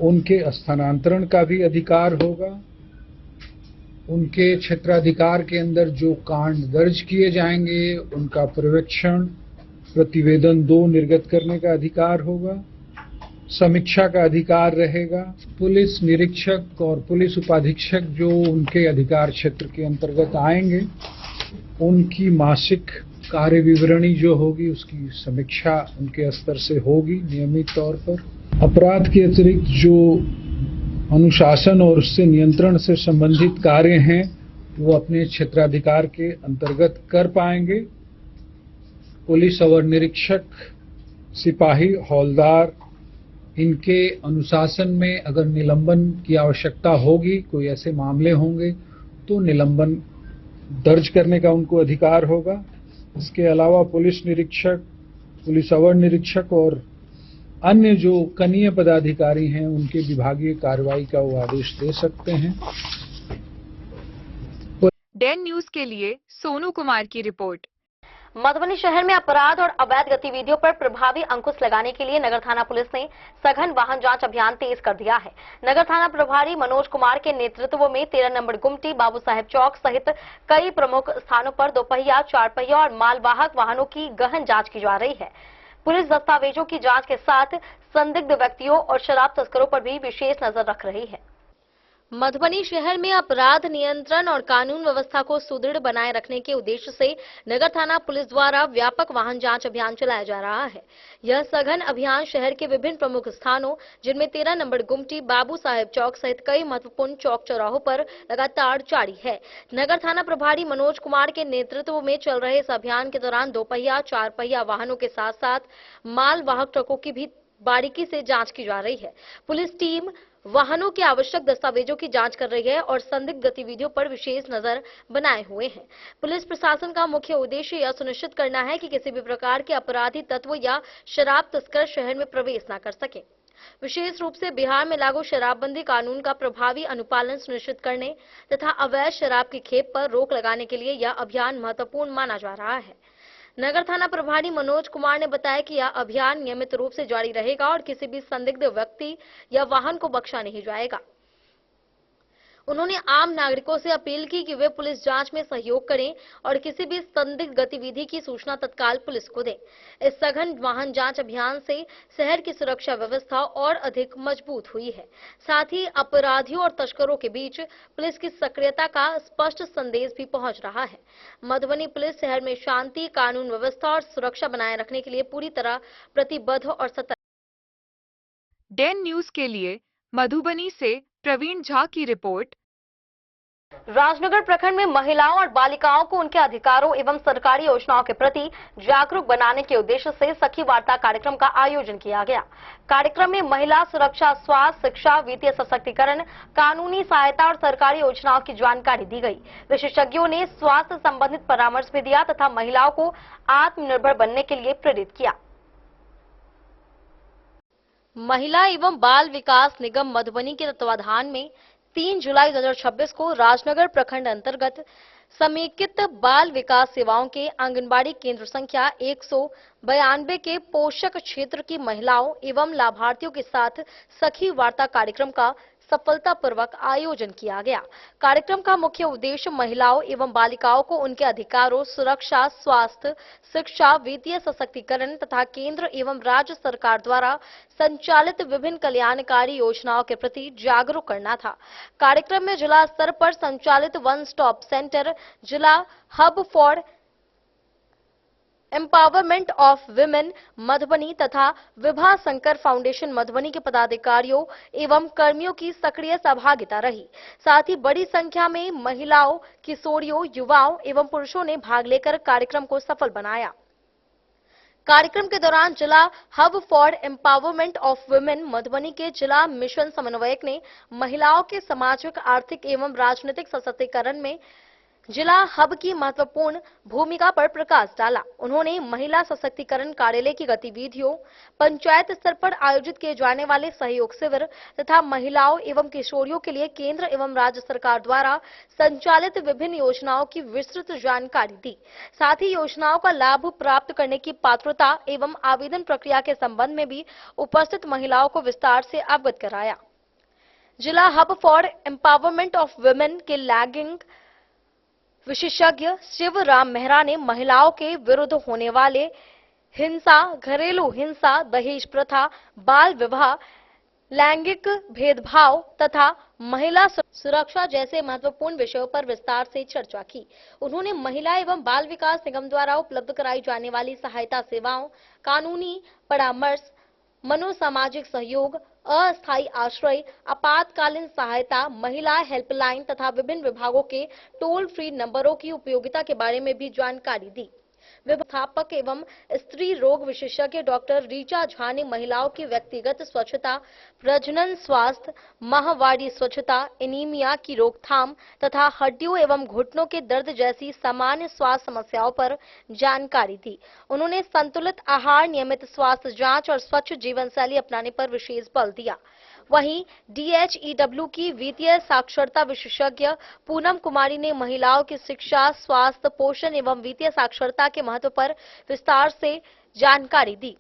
Speaker 11: उनके स्थानांतरण का भी अधिकार होगा। उनके क्षेत्राधिकार के अंदर जो कांड दर्ज किए जाएंगे उनका पर्यवेक्षण प्रतिवेदन 2 निर्गत करने का अधिकार होगा। समीक्षा का अधिकार रहेगा। पुलिस निरीक्षक और पुलिस उपाधीक्षक जो उनके अधिकार क्षेत्र के अंतर्गत आएंगे उनकी मासिक कार्य विवरणी जो होगी उसकी समीक्षा उनके स्तर से होगी नियमित तौर पर। अपराध के अतिरिक्त जो अनुशासन और उससे नियंत्रण से संबंधित कार्य हैं वो अपने क्षेत्राधिकार के अंतर्गत कर पाएंगे। पुलिस अवर निरीक्षक, सिपाही, हवलदार, इनके अनुशासन में अगर निलंबन की आवश्यकता होगी, कोई ऐसे मामले होंगे तो निलंबन दर्ज करने का उनको अधिकार होगा। इसके अलावा पुलिस निरीक्षक, पुलिस अवर निरीक्षक और अन्य जो कनीय पदाधिकारी हैं उनके विभागीय कार्रवाई का वो आदेश दे सकते हैं।
Speaker 5: डेन न्यूज के लिए सोनू कुमार की रिपोर्ट।
Speaker 1: मधुबनी शहर में अपराध और अवैध गतिविधियों पर प्रभावी अंकुश लगाने के लिए नगर थाना पुलिस ने सघन वाहन जांच अभियान तेज कर दिया है। नगर थाना प्रभारी मनोज कुमार के नेतृत्व में 13 नंबर गुमटी, बाबू साहेब चौक सहित कई प्रमुख स्थानों पर 2 पहिया, 4 पहिया और मालवाहक वाहनों की गहन जांच की जा रही है। पुलिस दस्तावेजों की जांच के साथ संदिग्ध व्यक्तियों और शराब तस्करों पर भी विशेष नजर रख रही है। मधुबनी शहर में अपराध नियंत्रण और कानून व्यवस्था को सुदृढ़ बनाए रखने के उद्देश्य से नगर थाना पुलिस द्वारा व्यापक वाहन जांच अभियान चलाया जा रहा है। यह सघन अभियान शहर के विभिन्न प्रमुख स्थानों जिनमें 13 नंबर गुमटी, बाबू साहेब चौक सहित कई महत्वपूर्ण चौक चौराहों पर लगातार जारी है। नगर थाना प्रभारी मनोज कुमार के नेतृत्व में चल रहे इस अभियान के दौरान 2 पहिया, 4 पहिया वाहनों के साथ साथ मालवाहक ट्रकों की भी बारीकी से जांच की जा रही है। पुलिस टीम वाहनों के आवश्यक दस्तावेजों की जांच कर रही है और संदिग्ध गतिविधियों पर विशेष नजर बनाए हुए है। पुलिस प्रशासन का मुख्य उद्देश्य यह सुनिश्चित करना है कि किसी भी प्रकार के अपराधी तत्व या शराब तस्कर शहर में प्रवेश न कर सके। विशेष रूप से बिहार में लागू शराबबंदी कानून का प्रभावी अनुपालन सुनिश्चित करने तथा अवैध शराब की खेप पर रोक लगाने के लिए यह अभियान महत्वपूर्ण माना जा रहा है। नगर थाना प्रभारी मनोज कुमार ने बताया कि यह अभियान नियमित रूप से जारी रहेगा और किसी भी संदिग्ध व्यक्ति या वाहन को बख्शा नहीं जाएगा। उन्होंने आम नागरिकों से अपील की कि वे पुलिस जांच में सहयोग करें और किसी भी संदिग्ध गतिविधि की सूचना तत्काल पुलिस को दें। इस सघन वाहन जांच अभियान से शहर की सुरक्षा व्यवस्था और अधिक मजबूत हुई है। साथ ही अपराधियों और तस्करों के बीच पुलिस की सक्रियता का स्पष्ट संदेश भी पहुंच रहा है। मधुबनी पुलिस शहर में शांति, कानून व्यवस्था और सुरक्षा बनाए रखने के लिए पूरी तरह प्रतिबद्ध और सतर्क।
Speaker 5: डेन न्यूज के लिए मधुबनी से प्रवीण झा की रिपोर्ट।
Speaker 1: राजनगर प्रखंड में महिलाओं और बालिकाओं को उनके अधिकारों एवं सरकारी योजनाओं के प्रति जागरूक बनाने के उद्देश्य से सखी वार्ता कार्यक्रम का आयोजन किया गया। कार्यक्रम में महिला सुरक्षा, स्वास्थ्य, शिक्षा, वित्तीय सशक्तिकरण, कानूनी सहायता और सरकारी योजनाओं की जानकारी दी गई। विशेषज्ञों ने स्वास्थ्य संबंधित परामर्श भी दिया तथा महिलाओं को आत्मनिर्भर बनने के लिए प्रेरित किया। महिला एवं बाल विकास निगम मधुबनी के तत्वाधान में 3 जुलाई 2026 को राजनगर प्रखंड अंतर्गत समेकित बाल विकास सेवाओं के आंगनबाड़ी केंद्र संख्या 192 के पोषक क्षेत्र की महिलाओं एवं लाभार्थियों के साथ सखी वार्ता कार्यक्रम का सफलतापूर्वक आयोजन किया गया। कार्यक्रम का मुख्य उद्देश्य महिलाओं एवं बालिकाओं को उनके अधिकारों, सुरक्षा, स्वास्थ्य, शिक्षा, वित्तीय सशक्तिकरण तथा केंद्र एवं राज्य सरकार द्वारा संचालित विभिन्न कल्याणकारी योजनाओं के प्रति जागरूक करना था। कार्यक्रम में जिला स्तर पर संचालित वन स्टॉप सेंटर, जिला hub for empowerment of women Madhubani तथा विभा शंकर फाउंडेशन मधुबनी के पदाधिकारियों एवं कर्मियों की सक्रिय सहभागिता रही। साथ ही बड़ी संख्या में महिलाओं, किशोरियों, युवाओं एवं पुरुषों ने भाग लेकर कार्यक्रम को सफल बनाया। कार्यक्रम के दौरान जिला hub for empowerment of women Madhubani के जिला मिशन समन्वयक ने महिलाओं के सामाजिक, आर्थिक एवं राजनीतिक सशक्तिकरण में जिला हब की महत्वपूर्ण भूमिका पर प्रकाश डाला। उन्होंने महिला सशक्तिकरण कार्यालय की गतिविधियों, पंचायत स्तर पर आयोजित किए जाने वाले सहयोग शिविर तथा महिलाओं एवं किशोरियों के लिए केंद्र एवं राज्य सरकार द्वारा संचालित विभिन्न योजनाओं की विस्तृत जानकारी दी। साथ ही योजनाओं का लाभ प्राप्त करने की पात्रता एवं आवेदन प्रक्रिया के संबंध में भी उपस्थित महिलाओं को विस्तार से अवगत कराया। जिला hub for empowerment of women के लैगिंग विशेषज्ञ शिवराम मेहरा ने महिलाओं के विरुद्ध होने वाले हिंसा, घरेलू हिंसा, दहेज प्रथा, बाल विवाह, लैंगिक भेदभाव तथा महिला सुरक्षा जैसे महत्वपूर्ण विषयों पर विस्तार से चर्चा की। उन्होंने महिला एवं बाल विकास निगम द्वारा उपलब्ध कराई जाने वाली सहायता सेवाओं, कानूनी परामर्श, मनोसामाजिक सहयोग, अस्थायी आश्रय, आपातकालीन सहायता, महिला हेल्पलाइन तथा विभिन्न विभागों के टोल फ्री नंबरों की उपयोगिता के बारे में भी जानकारी दी। व्यवस्थापक एवं स्त्री रोग विशेषज्ञ डॉक्टर रीचा झा ने महिलाओं की व्यक्तिगत स्वच्छता, प्रजनन स्वास्थ्य, माहवारी स्वच्छता, एनीमिया की रोकथाम तथा हड्डियों एवं घुटनों के दर्द जैसी सामान्य स्वास्थ्य समस्याओं पर जानकारी दी। उन्होंने संतुलित आहार, नियमित स्वास्थ्य जांच और स्वच्छ जीवन शैली अपनाने पर विशेष बल दिया। वहीं DHEW की वित्तीय साक्षरता विशेषज्ञ पूनम कुमारी ने महिलाओं की शिक्षा, स्वास्थ्य, पोषण एवं वित्तीय साक्षरता के महत्व पर विस्तार से जानकारी दी।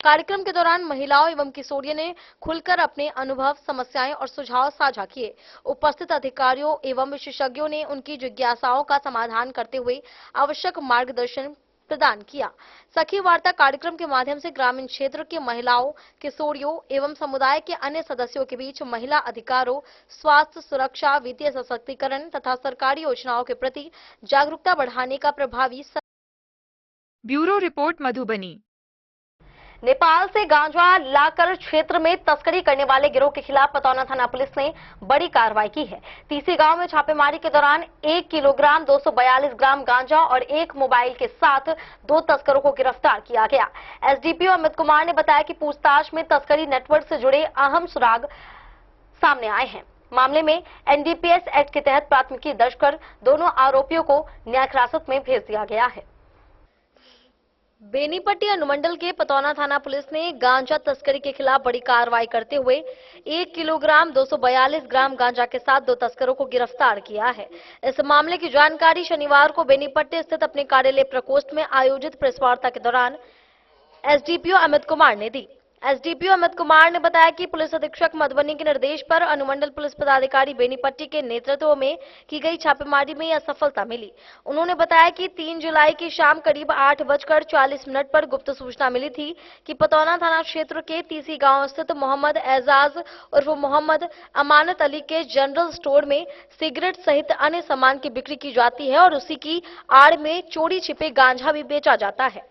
Speaker 1: कार्यक्रम के दौरान महिलाओं एवं किशोरियों ने खुलकर अपने अनुभव, समस्याएं और सुझाव साझा किए। उपस्थित अधिकारियों एवं विशेषज्ञों ने उनकी जिज्ञासाओं का समाधान करते हुए आवश्यक मार्गदर्शन प्रदान किया। सखी वार्ता कार्यक्रम के माध्यम से ग्रामीण क्षेत्र के महिलाओं, किशोरियों एवं समुदाय के अन्य सदस्यों के बीच महिला अधिकारों, स्वास्थ्य सुरक्षा, वित्तीय सशक्तिकरण तथा सरकारी योजनाओं के प्रति जागरूकता बढ़ाने का प्रभावी।
Speaker 5: Bureau report Madhubani.
Speaker 1: नेपाल से गांजा लाकर क्षेत्र में तस्करी करने वाले गिरोह के खिलाफ पतौना थाना पुलिस ने बड़ी कार्रवाई की है। तीसी गांव में छापेमारी के दौरान 1 किलोग्राम 242 ग्राम गांजा और एक मोबाइल के साथ 2 तस्करों को गिरफ्तार किया गया। एसडीपीओ अमित कुमार ने बताया कि पूछताछ में तस्करी नेटवर्क से जुड़े अहम सुराग सामने आए हैं। मामले में एनडीपीएस एक्ट के तहत प्राथमिकी दर्ज कर दोनों आरोपियों को न्यायिक हिरासत में भेज दिया गया है। बेनीपट्टी अनुमंडल के पतौना थाना पुलिस ने गांजा तस्करी के खिलाफ बड़ी कार्रवाई करते हुए 1 किलोग्राम 242 ग्राम गांजा के साथ 2 तस्करों को गिरफ्तार किया है। इस मामले की जानकारी शनिवार को बेनीपट्टी स्थित अपने कार्यालय प्रकोष्ठ में आयोजित प्रेस वार्ता के दौरान एसडीपीओ अमित कुमार ने दी। एसडीपीओ अमित कुमार ने बताया कि पुलिस अधीक्षक मधुबनी के निर्देश पर अनुमंडल पुलिस पदाधिकारी बेनीपट्टी के नेतृत्व में की गई छापेमारी में यह सफलता मिली। उन्होंने बताया कि 3 जुलाई की शाम करीब 8:40 पर गुप्त सूचना मिली थी कि पतौना थाना क्षेत्र के तीसी गांव स्थित मोहम्मद एजाज उर्फ मोहम्मद अमानत अली के जनरल स्टोर में सिगरेट सहित अन्य सामान की बिक्री की जाती है और उसी की आड़ में चोरी छिपे गांजा भी बेचा जाता है।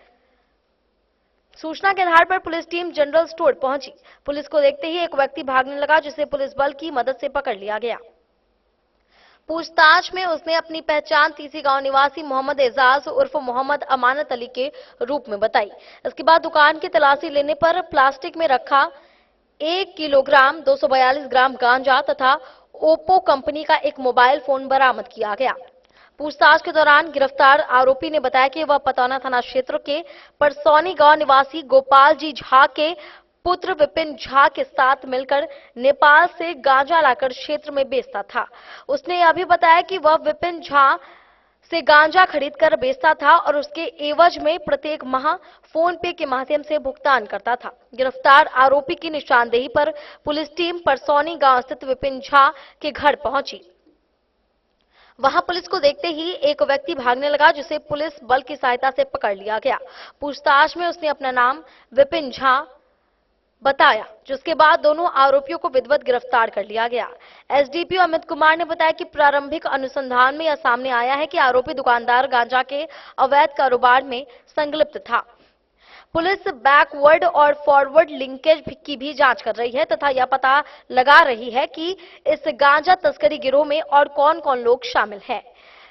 Speaker 1: सूचना के आधार पर पुलिस टीम जनरल स्टोर पहुंची। पुलिस को देखते ही एक व्यक्ति भागने लगा, जिसे पुलिस बल की मदद से पकड़ लिया गया। पूछताछ में उसने अपनी पहचान तीसी गांव निवासी मोहम्मद एजाज उर्फ मोहम्मद अमानत अली के रूप में बताई। इसके बाद दुकान की तलाशी लेने पर प्लास्टिक में रखा 1 किलोग्राम 242 ग्राम गांजा तथा ओप्पो कंपनी का एक मोबाइल फोन बरामद किया गया। पूछताछ के दौरान गिरफ्तार आरोपी ने बताया कि वह पतौना थाना क्षेत्र के परसौनी गांव निवासी गोपाल जी झा के पुत्र विपिन झा के साथ मिलकर नेपाल से गांजा लाकर क्षेत्र में बेचता था। उसने यह भी बताया कि वह विपिन झा से गांजा खरीदकर बेचता था और उसके एवज में प्रत्येक माह फोन पे के माध्यम से भुगतान करता था। गिरफ्तार आरोपी की निशानदेही पर पुलिस टीम परसौनी गांव स्थित विपिन झा के घर पहुंची। वहां पुलिस को देखते ही एक व्यक्ति भागने लगा, जिसे पुलिस बल की सहायता से पकड़ लिया गया। पूछताछ में उसने अपना नाम विपिन झा बताया, जिसके बाद दोनों आरोपियों को विधिवत गिरफ्तार कर लिया गया। एसडीपीओ अमित कुमार ने बताया कि प्रारंभिक अनुसंधान में यह सामने आया है कि आरोपी दुकानदार गांजा के अवैध कारोबार में संलिप्त था। पुलिस बैकवर्ड और फॉरवर्ड लिंकेज की भी जांच कर रही है तथा यह पता लगा रही है कि इस गांजा तस्करी गिरोह में और कौन-कौन लोग शामिल हैं।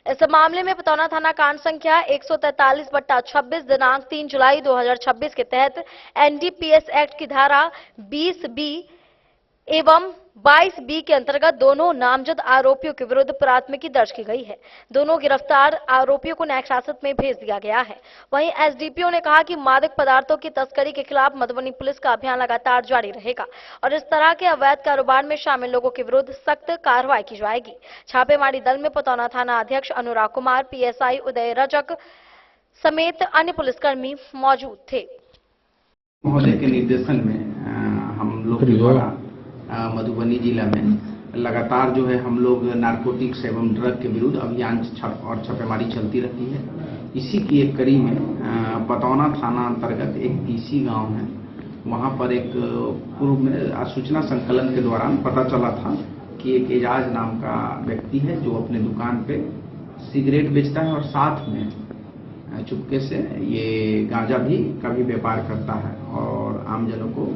Speaker 1: इस मामले में पतौना थाना कांड संख्या 143/26 दिनांक 3 जुलाई 2026 के तहत एनडीपीएस एक्ट की धारा 20B एवं 22B के अंतर्गत दोनों नामजद आरोपियों के विरुद्ध प्राथमिकी दर्ज की गई है। दोनों गिरफ्तार आरोपियों को न्यायिक हिरासत में भेज दिया गया है। वहीं एसडीपीओ ने कहा कि मादक पदार्थों की तस्करी के खिलाफ मधुबनी पुलिस का अभियान लगातार जारी रहेगा और इस तरह के अवैध कारोबार में शामिल लोगों के विरुद्ध सख्त कार्रवाई की जाएगी। छापेमारी दल में पतौना थाना अध्यक्ष अनुराग कुमार, पीएसआई उदय रजक समेत अन्य पुलिसकर्मी मौजूद थे।
Speaker 12: महोदय के निर्देशन में हम लोग द्वारा मधुबनी जिला में लगातार जो है हम लोग नारकोटिक्स एवं ड्रग के विरुद्ध अभियान और छापेमारी चलती रहती है। इसी की एक कड़ी में पतौना थाना अंतर्गत एक पीसी गांव है, वहां पर एक पूर्व में सूचना संकलन के दौरान पता चला था कि एक एजाज नाम का व्यक्ति है जो अपने दुकान पे सिगरेट बेचता है और साथ में चुपके से ये गांजा भी का भी व्यापार करता है और आमजनों को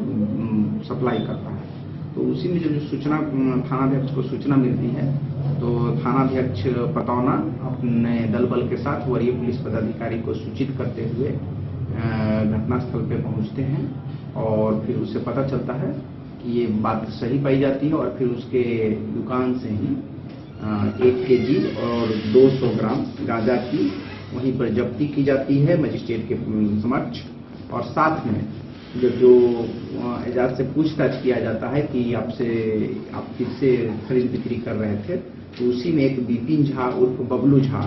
Speaker 12: सप्लाई करता है। तो उसी में जो सूचना थानाध्यक्ष को सूचना मिलती है तो थानाध्यक्ष पतौना अपने दल बल के साथ वरीय पुलिस पदाधिकारी को सूचित करते हुए घटनास्थल पे पहुंचते हैं और फिर उससे पता चलता है कि ये बात सही पाई जाती है और फिर उसके दुकान से ही 1 केजी और 200 ग्राम गांजा की वहीं पर जब्ती की जाती है मजिस्ट्रेट के समक्ष। और साथ में जो एजाज से पूछताछ किया जाता है कि आप किससे खरीद बिक्री कर रहे थे, तो उसी में एक बिपिन झा उर्फ बबलू झा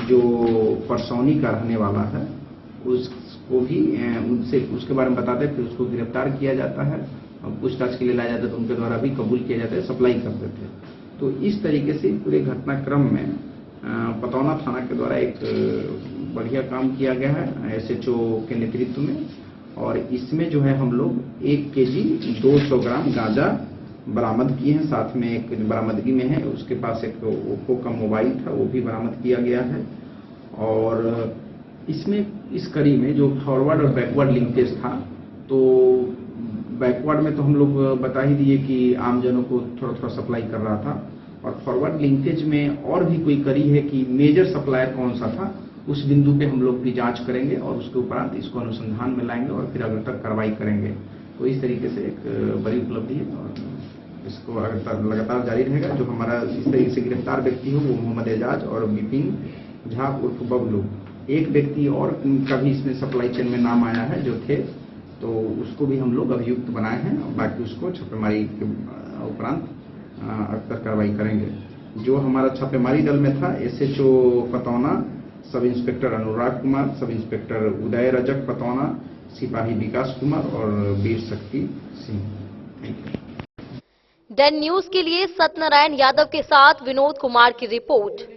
Speaker 12: जो परसौनी का रहने वाला है उसको भी उनसे उसके बारे में बताते हैं। फिर उसको गिरफ्तार किया जाता है और पूछताछ के लिए लाया जाता है तो उनके द्वारा भी कबूल किया जाता है सप्लाई करते थे। तो इस तरीके से पूरे घटनाक्रम में पतौना थाना के द्वारा एक बढ़िया काम किया गया है एसएचओ के नेतृत्व में और इसमें जो है हम लोग 1 केजी 200 ग्राम गांजा बरामद किए हैं। साथ में एक बरामदगी में है उसके पास एक ओप्पो का मोबाइल था वो भी बरामद किया गया है। और इसमें इस कड़ी में जो फॉरवर्ड और बैकवर्ड लिंकेज था तो बैकवर्ड में तो हम लोग बता ही दिए कि आमजनों को थोड़ा थोड़ा सप्लाई कर रहा था और फॉरवर्ड लिंकेज में और भी कोई कड़ी है कि मेजर सप्लायर कौन सा था उस बिंदु पे हम लोग भी जांच करेंगे और उसके उपरांत इसको अनुसंधान में लाएंगे और फिर अगले तक कार्रवाई करेंगे। तो इस तरीके से एक बड़ी उपलब्धि है और इसको लगातार जारी रहेगा। जो हमारा इस तरीके से गिरफ्तार व्यक्ति हो वो मोहम्मद एजाज और बिपिन झा उर्फ बबलू, एक व्यक्ति और का भी इसमें सप्लाई चेन में नाम आया है जो थे तो उसको भी हम लोग अभियुक्त बनाए हैं और बाकी उसको छापेमारी के उपरांत अक्सर कार्रवाई करेंगे। जो हमारा छापेमारी दल में था एसएचओ पतौना, सब इंस्पेक्टर अनुराग कुमार, सब इंस्पेक्टर उदय रजक पतौना, सिपाही विकास कुमार और Veer Shakti Singh. Thank you.
Speaker 1: Den news के लिए सत्यनारायण यादव के साथ विनोद कुमार की रिपोर्ट।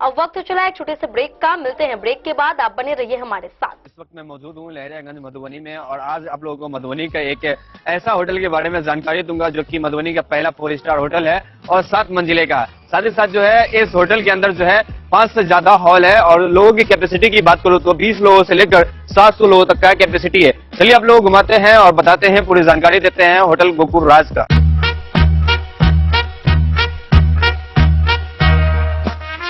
Speaker 1: अब वक्त चला एक छोटे से ब्रेक का, मिलते हैं ब्रेक के बाद, आप बने रहिए हमारे साथ।
Speaker 13: इस वक्त मैं मौजूद हूँ लहरियागंज मधुबनी में और आज आप लोगों को मधुबनी का एक ऐसा होटल के बारे में जानकारी दूंगा जो कि मधुबनी का पहला 4 स्टार होटल है और 7 मंजिले का। साथ ही साथ जो है इस होटल के अंदर जो है 5 से ज्यादा हॉल है और लोगों की कैपेसिटी की बात करूँ तो 20 लोगों से लेकर 700 लोगों तक का कैपेसिटी है। चलिए आप लोगों को घुमाते हैं और बताते हैं, पूरी जानकारी देते हैं होटल गोकुल राज का।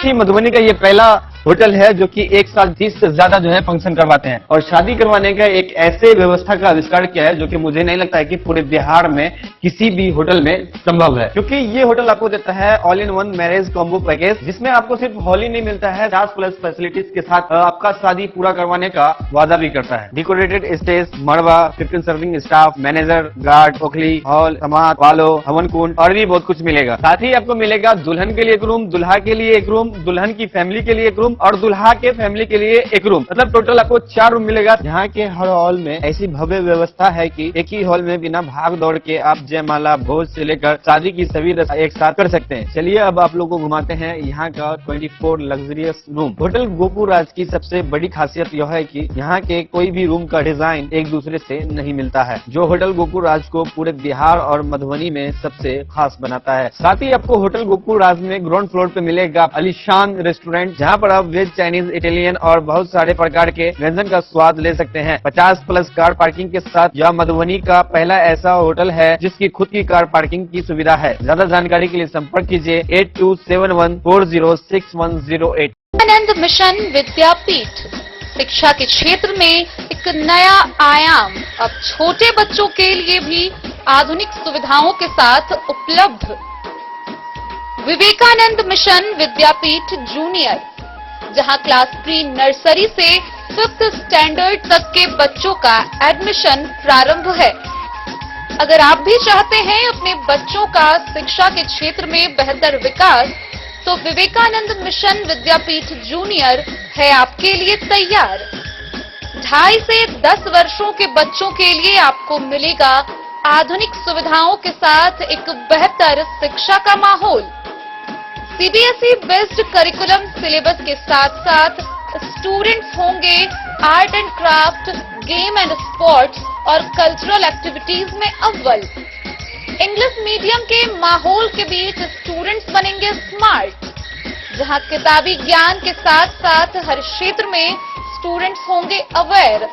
Speaker 13: मधुबनी का ये पहला होटल है जो कि एक साथ 30 से ज्यादा जो है फंक्शन करवाते हैं और शादी करवाने का एक ऐसे व्यवस्था का आविष्कार किया है जो कि मुझे नहीं लगता है कि पूरे बिहार में किसी भी होटल में संभव है, क्योंकि ये होटल आपको देता है all in one marriage combo package जिसमें आपको सिर्फ हॉल ही नहीं मिलता है, 50+ फैसिलिटीज के साथ आपका शादी पूरा करवाने का वादा भी करता है। डेकोरेटेड स्टेज, मड़वा, 15 सर्विंग स्टाफ, मैनेजर, गार्ड, ओखली, हॉल, समाज, वालो, हवन कुंड और भी बहुत कुछ मिलेगा। साथ ही आपको मिलेगा दुल्हन के लिए एक रूम, दुल्हा के लिए एक रूम, दुल्हन की फैमिली के लिए एक रूम रूम और दुल्हा के फैमिली के लिए एक रूम, मतलब टोटल आपको 4 रूम मिलेगा। यहाँ के हर हॉल में ऐसी भव्य व्यवस्था है कि एक ही हॉल में बिना भाग दौड़ के आप जयमाला, भोज से लेकर शादी की सभी रस्म एक साथ कर सकते हैं। चलिए अब आप लोगों को घुमाते हैं यहाँ का 24 लग्जरियस रूम। होटल गोकुल राज की सबसे बड़ी खासियत यह है कि यहाँ के कोई भी रूम का डिजाइन एक दूसरे से नहीं मिलता है, जो होटल गोकुल राज को पूरे बिहार और मधुबनी में सबसे खास बनाता है। साथ ही आपको होटल गोकुल राज में ग्राउंड फ्लोर पे मिलेगा आलीशान रेस्टोरेंट, जहाँ पर आप वेज, चाइनीज, इटालियन और बहुत सारे प्रकार के व्यंजन का स्वाद ले सकते हैं। 50+ कार पार्किंग के साथ यह मधुबनी का पहला ऐसा होटल है जिसकी खुद की कार पार्किंग की सुविधा है। ज्यादा जानकारी के लिए संपर्क कीजिए 8271406108।
Speaker 10: विवेकानंद मिशन विद्यापीठ शिक्षा के क्षेत्र में एक नया आयाम अब छोटे बच्चों के लिए भी आधुनिक सुविधाओं के साथ उपलब्ध। विवेकानंद मिशन विद्यापीठ जूनियर, जहां क्लास प्री नर्सरी से 5th स्टैंडर्ड तक के बच्चों का एडमिशन प्रारंभ है। अगर आप भी चाहते हैं अपने बच्चों का शिक्षा के क्षेत्र में बेहतर विकास, तो विवेकानंद मिशन विद्यापीठ जूनियर है आपके लिए तैयार। 2.5 से 10 वर्षों के बच्चों के लिए आपको मिलेगा आधुनिक सुविधाओं के साथ एक बेहतर शिक्षा का माहौल। सीबीएसई बेस्ड करिकुलम सिलेबस के साथ साथ स्टूडेंट्स होंगे art and craft, game and sports और कल्चरल एक्टिविटीज में अव्वल। इंग्लिश मीडियम के माहौल के बीच स्टूडेंट्स बनेंगे स्मार्ट, जहां किताबी ज्ञान के साथ साथ हर क्षेत्र में स्टूडेंट्स होंगे अवेयर।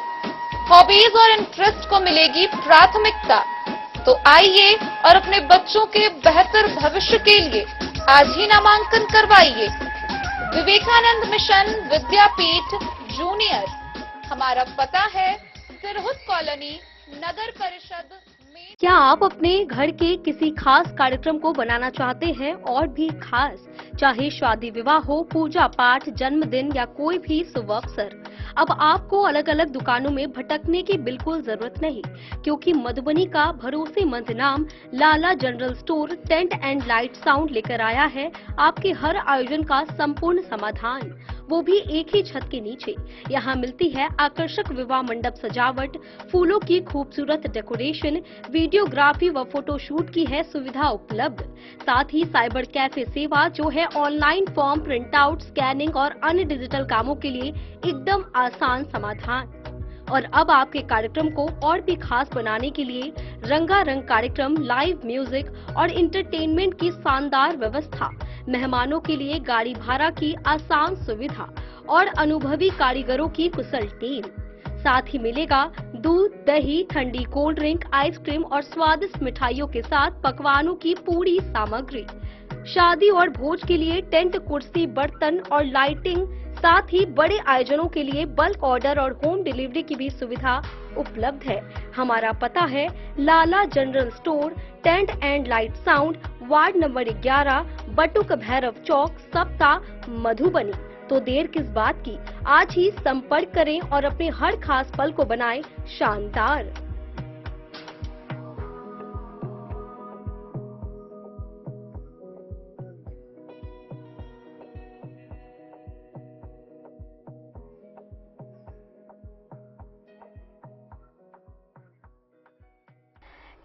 Speaker 10: हॉबीज और इंटरेस्ट को मिलेगी प्राथमिकता। तो आइए और अपने बच्चों के बेहतर भविष्य के लिए आज ही नामांकन करवाइए। विवेकानंद मिशन विद्यापीठ जूनियर, हमारा पता है सिरहुत कॉलोनी, नगर परिषद में।
Speaker 1: क्या आप अपने घर के किसी खास कार्यक्रम को बनाना चाहते हैं और भी खास, चाहे शादी विवाह हो, पूजा पाठ, जन्मदिन या कोई भी शुभ अवसर? अब आपको अलग अलग दुकानों में भटकने की बिल्कुल जरूरत नहीं, क्योंकि मधुबनी का भरोसेमंद नाम Lala general store tent and light sound लेकर आया है आपके हर आयोजन का संपूर्ण समाधान, वो भी एक ही छत के नीचे। यहाँ मिलती है आकर्षक विवाह मंडप सजावट, फूलों की खूबसूरत डेकोरेशन, वीडियोग्राफी व फोटोशूट की है सुविधा उपलब्ध। साथ ही साइबर कैफे सेवा, जो है online form print out, scanning और अन्य डिजिटल कामों के लिए एकदम आसान समाधान। और अब आपके कार्यक्रम को और भी खास बनाने के लिए रंगारंग कार्यक्रम, लाइव म्यूजिक और इंटरटेनमेंट की शानदार व्यवस्था, मेहमानों के लिए गाड़ी भाड़ा की आसान सुविधा और अनुभवी कारीगरों की कुशल टीम। साथ ही मिलेगा दूध, दही, ठंडी कोल्ड ड्रिंक, आइसक्रीम और स्वादिष्ट मिठाइयों के साथ पकवानों की पूरी सामग्री। शादी और भोज के लिए टेंट, कुर्सी, बर्तन और लाइटिंग, साथ ही बड़े आयोजनों के लिए बल्क ऑर्डर और होम डिलीवरी की भी सुविधा उपलब्ध है। हमारा पता है Lala general store tent and light sound, ward number 11, Batuk Bhairav Chowk, Sapta, Madhubani. तो देर किस बात की, आज ही संपर्क करें और अपने हर खास पल को बनाएं शानदार।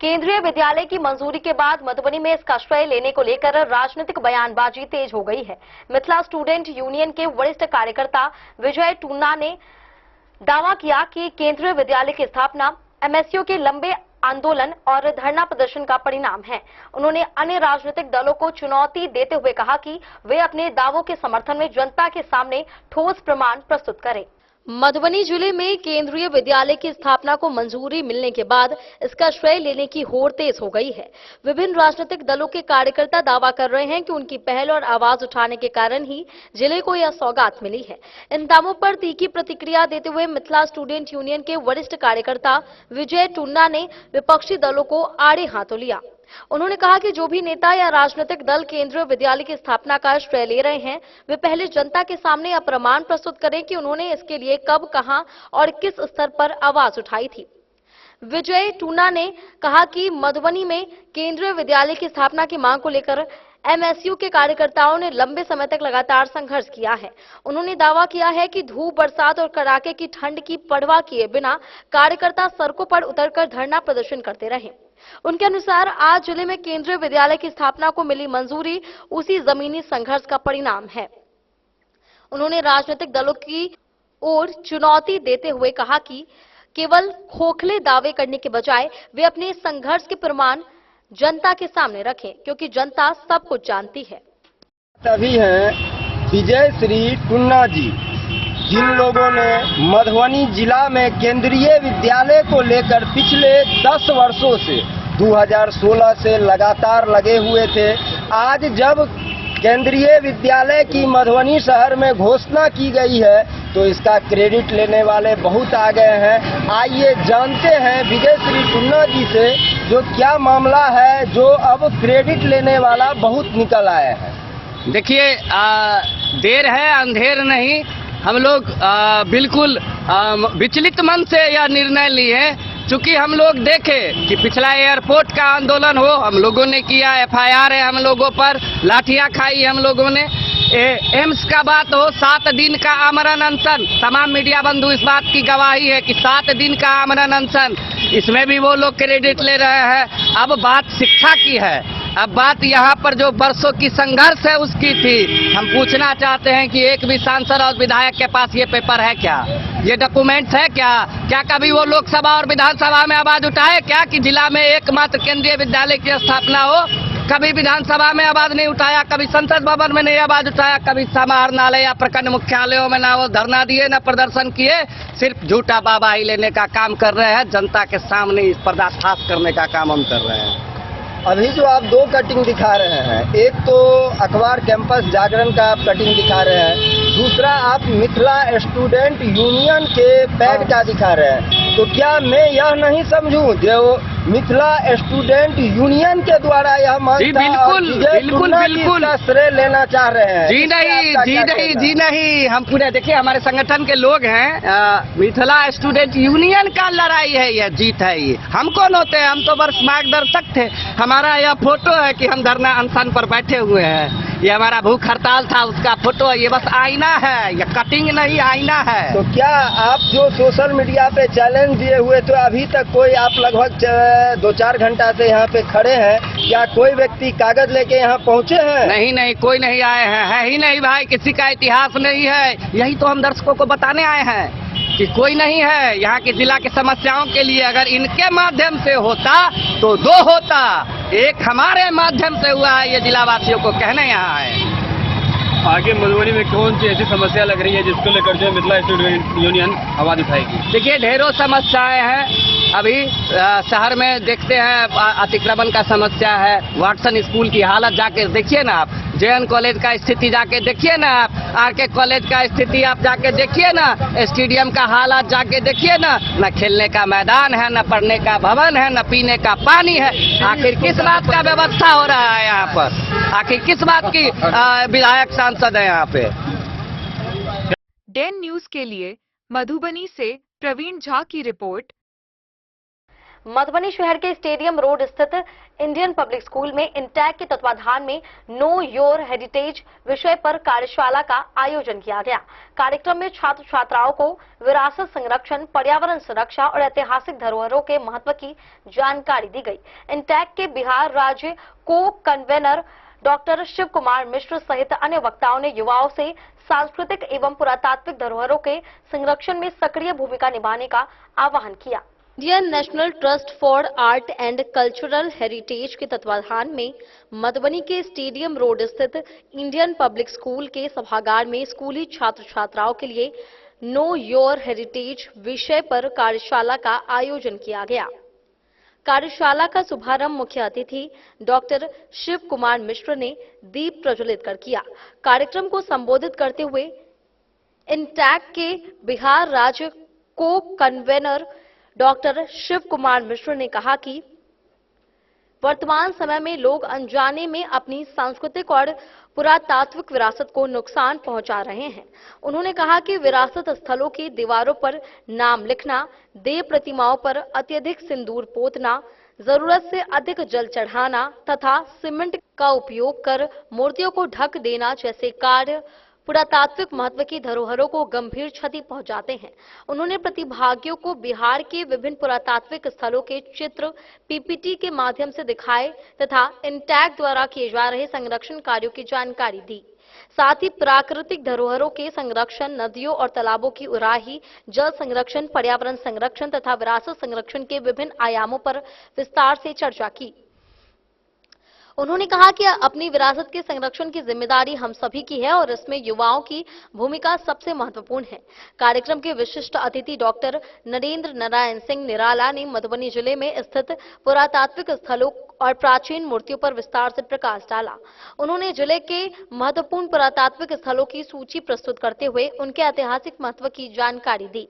Speaker 1: केंद्रीय विद्यालय की मंजूरी के बाद मधुबनी में इसका श्रेय लेने को लेकर राजनीतिक बयानबाजी तेज हो गई है। मिथिला स्टूडेंट यूनियन के वरिष्ठ कार्यकर्ता विजय टून्ना ने दावा किया कि केंद्रीय विद्यालय की स्थापना एमएसयू के लंबे आंदोलन और धरना प्रदर्शन का परिणाम है। उन्होंने अन्य राजनीतिक दलों को चुनौती देते हुए कहा कि वे अपने दावों के समर्थन में जनता के सामने ठोस प्रमाण प्रस्तुत करें। मधुबनी जिले में केंद्रीय विद्यालय की स्थापना को मंजूरी मिलने के बाद इसका श्रेय लेने की होड़ तेज हो गई है। विभिन्न राजनीतिक दलों के कार्यकर्ता दावा कर रहे हैं कि उनकी पहल और आवाज उठाने के कारण ही जिले को यह सौगात मिली है। इन दावों पर तीखी प्रतिक्रिया देते हुए मिथिला स्टूडेंट यूनियन के वरिष्ठ कार्यकर्ता विजय टून्ना ने विपक्षी दलों को आड़े हाथों लिया। उन्होंने कहा कि जो भी नेता या राजनीतिक दल केंद्रीय विद्यालय की स्थापना का श्रेय ले रहे हैं, वे पहले जनता के सामने यह प्रमाण प्रस्तुत करें कि उन्होंने इसके लिए कब, कहां और किस स्तर पर आवाज उठाई थी। विजय टून्ना ने कहा कि मधुबनी में केंद्रीय विद्यालय की स्थापना की मांग को लेकर एमएसयू के कार्यकर्ताओं ने लंबे समय तक लगातार संघर्ष किया है। उन्होंने दावा किया है कि धूप, बरसात और कड़ाके की ठंड की परवाह किए बिना कार्यकर्ता सड़कों पर उतरकर धरना प्रदर्शन करते रहे। उनके अनुसार आज जिले में केंद्रीय विद्यालय की स्थापना को मिली मंजूरी उसी जमीनी संघर्ष का परिणाम है। उन्होंने राजनीतिक दलों की ओर चुनौती देते हुए कहा कि केवल खोखले दावे करने के बजाय वे अपने संघर्ष के प्रमाण जनता के सामने रखें, क्योंकि जनता सब कुछ जानती है।
Speaker 3: तभी हैं विजय श्री टुन्ना जी, जिन लोगों ने मधुबनी जिला में केंद्रीय विद्यालय को लेकर पिछले 10 वर्षों से 2016 से लगातार लगे हुए थे। आज जब केंद्रीय विद्यालय की मधुबनी शहर में घोषणा की गई है तो इसका क्रेडिट लेने वाले बहुत आ गए हैं। आइए जानते हैं विजय श्री टुन्ना जी से जो क्या मामला है, जो अब क्रेडिट लेने वाला बहुत निकल आया है।
Speaker 14: देखिए, देर है अंधेर नहीं। हम लोग बिल्कुल विचलित मन से यह निर्णय लिए, चूंकि हम लोग देखे कि पिछला एयरपोर्ट का आंदोलन हो, हम लोगों ने किया, एफआईआर है हम लोगों पर, लाठियां खाई हम लोगों ने। एम्स का बात हो, 7 दिन का आमरण अनशन, तमाम मीडिया बंधु इस बात की गवाही है कि 7 दिन का आमरण अनशन, इसमें भी वो लोग क्रेडिट ले रहे हैं। अब बात शिक्षा की है, अब बात यहाँ पर जो बरसों की संघर्ष है उसकी थी। हम पूछना चाहते हैं कि एक भी सांसद और विधायक के पास ये पेपर है क्या, ये डॉक्यूमेंट्स है क्या? क्या कभी वो लोकसभा और विधानसभा में आवाज उठाए क्या कि जिला में एकमात्र केंद्रीय विद्यालय की स्थापना हो? कभी विधानसभा में आवाज नहीं उठाया, कभी संसद भवन में नहीं आवाज उठाया, कभी समाहरणालय या प्रखंड मुख्यालयों में ना वो धरना दिए ना प्रदर्शन किए, सिर्फ झूठा बाबाही लेने का काम कर रहे हैं। जनता के सामने इस पर्दाफाश करने का काम हम कर रहे हैं।
Speaker 3: अभी जो आप 2 कटिंग दिखा रहे हैं, एक तो अखबार कैंपस जागरण का आप कटिंग दिखा रहे हैं, दूसरा आप मिथिला स्टूडेंट यूनियन के पैड का दिखा रहे हैं। तो क्या मैं यह नहीं समझूं जो मिथिला स्टूडेंट यूनियन के द्वारा यह बिल्कुल श्रेय लेना चाह रहे हैं?
Speaker 14: जी नहीं, हम पूरे देखिए हमारे संगठन के लोग हैं। मिथिला स्टूडेंट यूनियन का लड़ाई है, यह जीत है। ये हम कौन होते हैं? हम तो बस मार्गदर्शक थे। हमारा यह फोटो है कि हम धरना अनशन पर बैठे हुए हैं, ये हमारा भूख हड़ताल था उसका फोटो है, ये बस आईना है, ये कटिंग नहीं आईना है।
Speaker 3: तो क्या आप जो सोशल मीडिया पे चैलेंज दिए हुए तो अभी तक कोई, आप लगभग 2-4 घंटा से यहाँ पे खड़े हैं, क्या कोई व्यक्ति कागज लेके यहाँ पहुँचे हैं?
Speaker 14: नहीं, कोई नहीं आए हैं, है ही नहीं भाई, किसी का इतिहास नहीं है। यही तो हम दर्शकों को बताने आए हैं कि कोई नहीं है यहाँ के जिला की समस्याओं के लिए। अगर इनके माध्यम से होता तो 2 होता, एक हमारे माध्यम से हुआ है, ये जिला वासियों को कहने यहाँ है।
Speaker 6: आगे मधुबनी में कौन सी ऐसी समस्या लग रही है जिसको लेकर जो मिथिला स्टूडेंट यूनियन आवाज उठाएगी?
Speaker 14: देखिए, ढेरों समस्याएं हैं। अभी शहर में देखते हैं अतिक्रमण का समस्या है, वाटसन स्कूल की हालत जाके देखिए ना आप, जेएन कॉलेज का स्थिति जाके देखिए ना आप, आरके कॉलेज का स्थिति आप जाके देखिए ना, स्टेडियम का हालत जाके देखिए ना, न खेलने का मैदान है, न पढ़ने का भवन है, न पीने का पानी है। आखिर किस बात का व्यवस्था हो रहा है यहाँ पर? आखिर किस बात की विधायक सांसद है यहाँ पे?
Speaker 5: डेन न्यूज के लिए मधुबनी से प्रवीण झा की रिपोर्ट।
Speaker 1: मधुबनी शहर के स्टेडियम रोड स्थित इंडियन पब्लिक स्कूल में इंटैक के तत्वाधान में नो योर हेरिटेज विषय पर कार्यशाला का आयोजन किया गया। कार्यक्रम में छात्र छात्राओं को विरासत संरक्षण, पर्यावरण सुरक्षा और ऐतिहासिक धरोहरों के महत्व की जानकारी दी गई। इंटैक के बिहार राज्य को कन्वेनर डॉक्टर शिव कुमार मिश्र सहित अन्य वक्ताओं ने युवाओं से सांस्कृतिक एवं पुरातात्विक धरोहरों के संरक्षण में सक्रिय भूमिका निभाने का आह्वान किया। Indian national trust for art and cultural heritage के तत्वाधान में मधुबनी के स्टेडियम रोड स्थित इंडियन पब्लिक स्कूल के सभागार में स्कूली छात्र छात्राओं के लिए नो योर हेरिटेज विषय पर कार्यशाला का आयोजन किया गया। कार्यशाला का शुभारंभ मुख्य अतिथि डॉक्टर शिव कुमार मिश्र ने दीप प्रज्वलित कर किया। कार्यक्रम को संबोधित करते हुए इंटैक के बिहार राज्य को कन्वेनर डॉक्टर शिव कुमार मिश्र ने कहा कि वर्तमान समय में लोग अनजाने में अपनी सांस्कृतिक और पुरातात्विक विरासत को नुकसान पहुंचा रहे हैं। उन्होंने कहा कि विरासत स्थलों की दीवारों पर नाम लिखना, देव प्रतिमाओं पर अत्यधिक सिंदूर पोतना, जरूरत से अधिक जल चढ़ाना तथा सीमेंट का उपयोग कर मूर्तियों को ढक देना जैसे कार्य पुरातात्विक महत्व की धरोहरों को गंभीर क्षति पहुंचाते हैं। उन्होंने प्रतिभागियों को बिहार के विभिन्न पुरातात्विक स्थलों के चित्र पीपीटी के माध्यम से दिखाए तथा इंटैक द्वारा किए जा रहे संरक्षण कार्यों की जानकारी दी। साथ ही प्राकृतिक धरोहरों के संरक्षण, नदियों और तालाबों की उराही, जल संरक्षण, पर्यावरण संरक्षण तथा विरासत संरक्षण के विभिन्न आयामों पर विस्तार से चर्चा की। उन्होंने कहा कि अपनी विरासत के संरक्षण की जिम्मेदारी हम सभी की है और इसमें युवाओं की भूमिका सबसे महत्वपूर्ण है। कार्यक्रम के विशिष्ट अतिथि डॉक्टर नरेंद्र नारायण सिंह निराला ने मधुबनी जिले में स्थित पुरातात्विक स्थलों और प्राचीन मूर्तियों पर विस्तार से प्रकाश डाला। उन्होंने जिले के महत्वपूर्ण पुरातात्विक स्थलों की सूची प्रस्तुत करते हुए उनके ऐतिहासिक महत्व की जानकारी दी।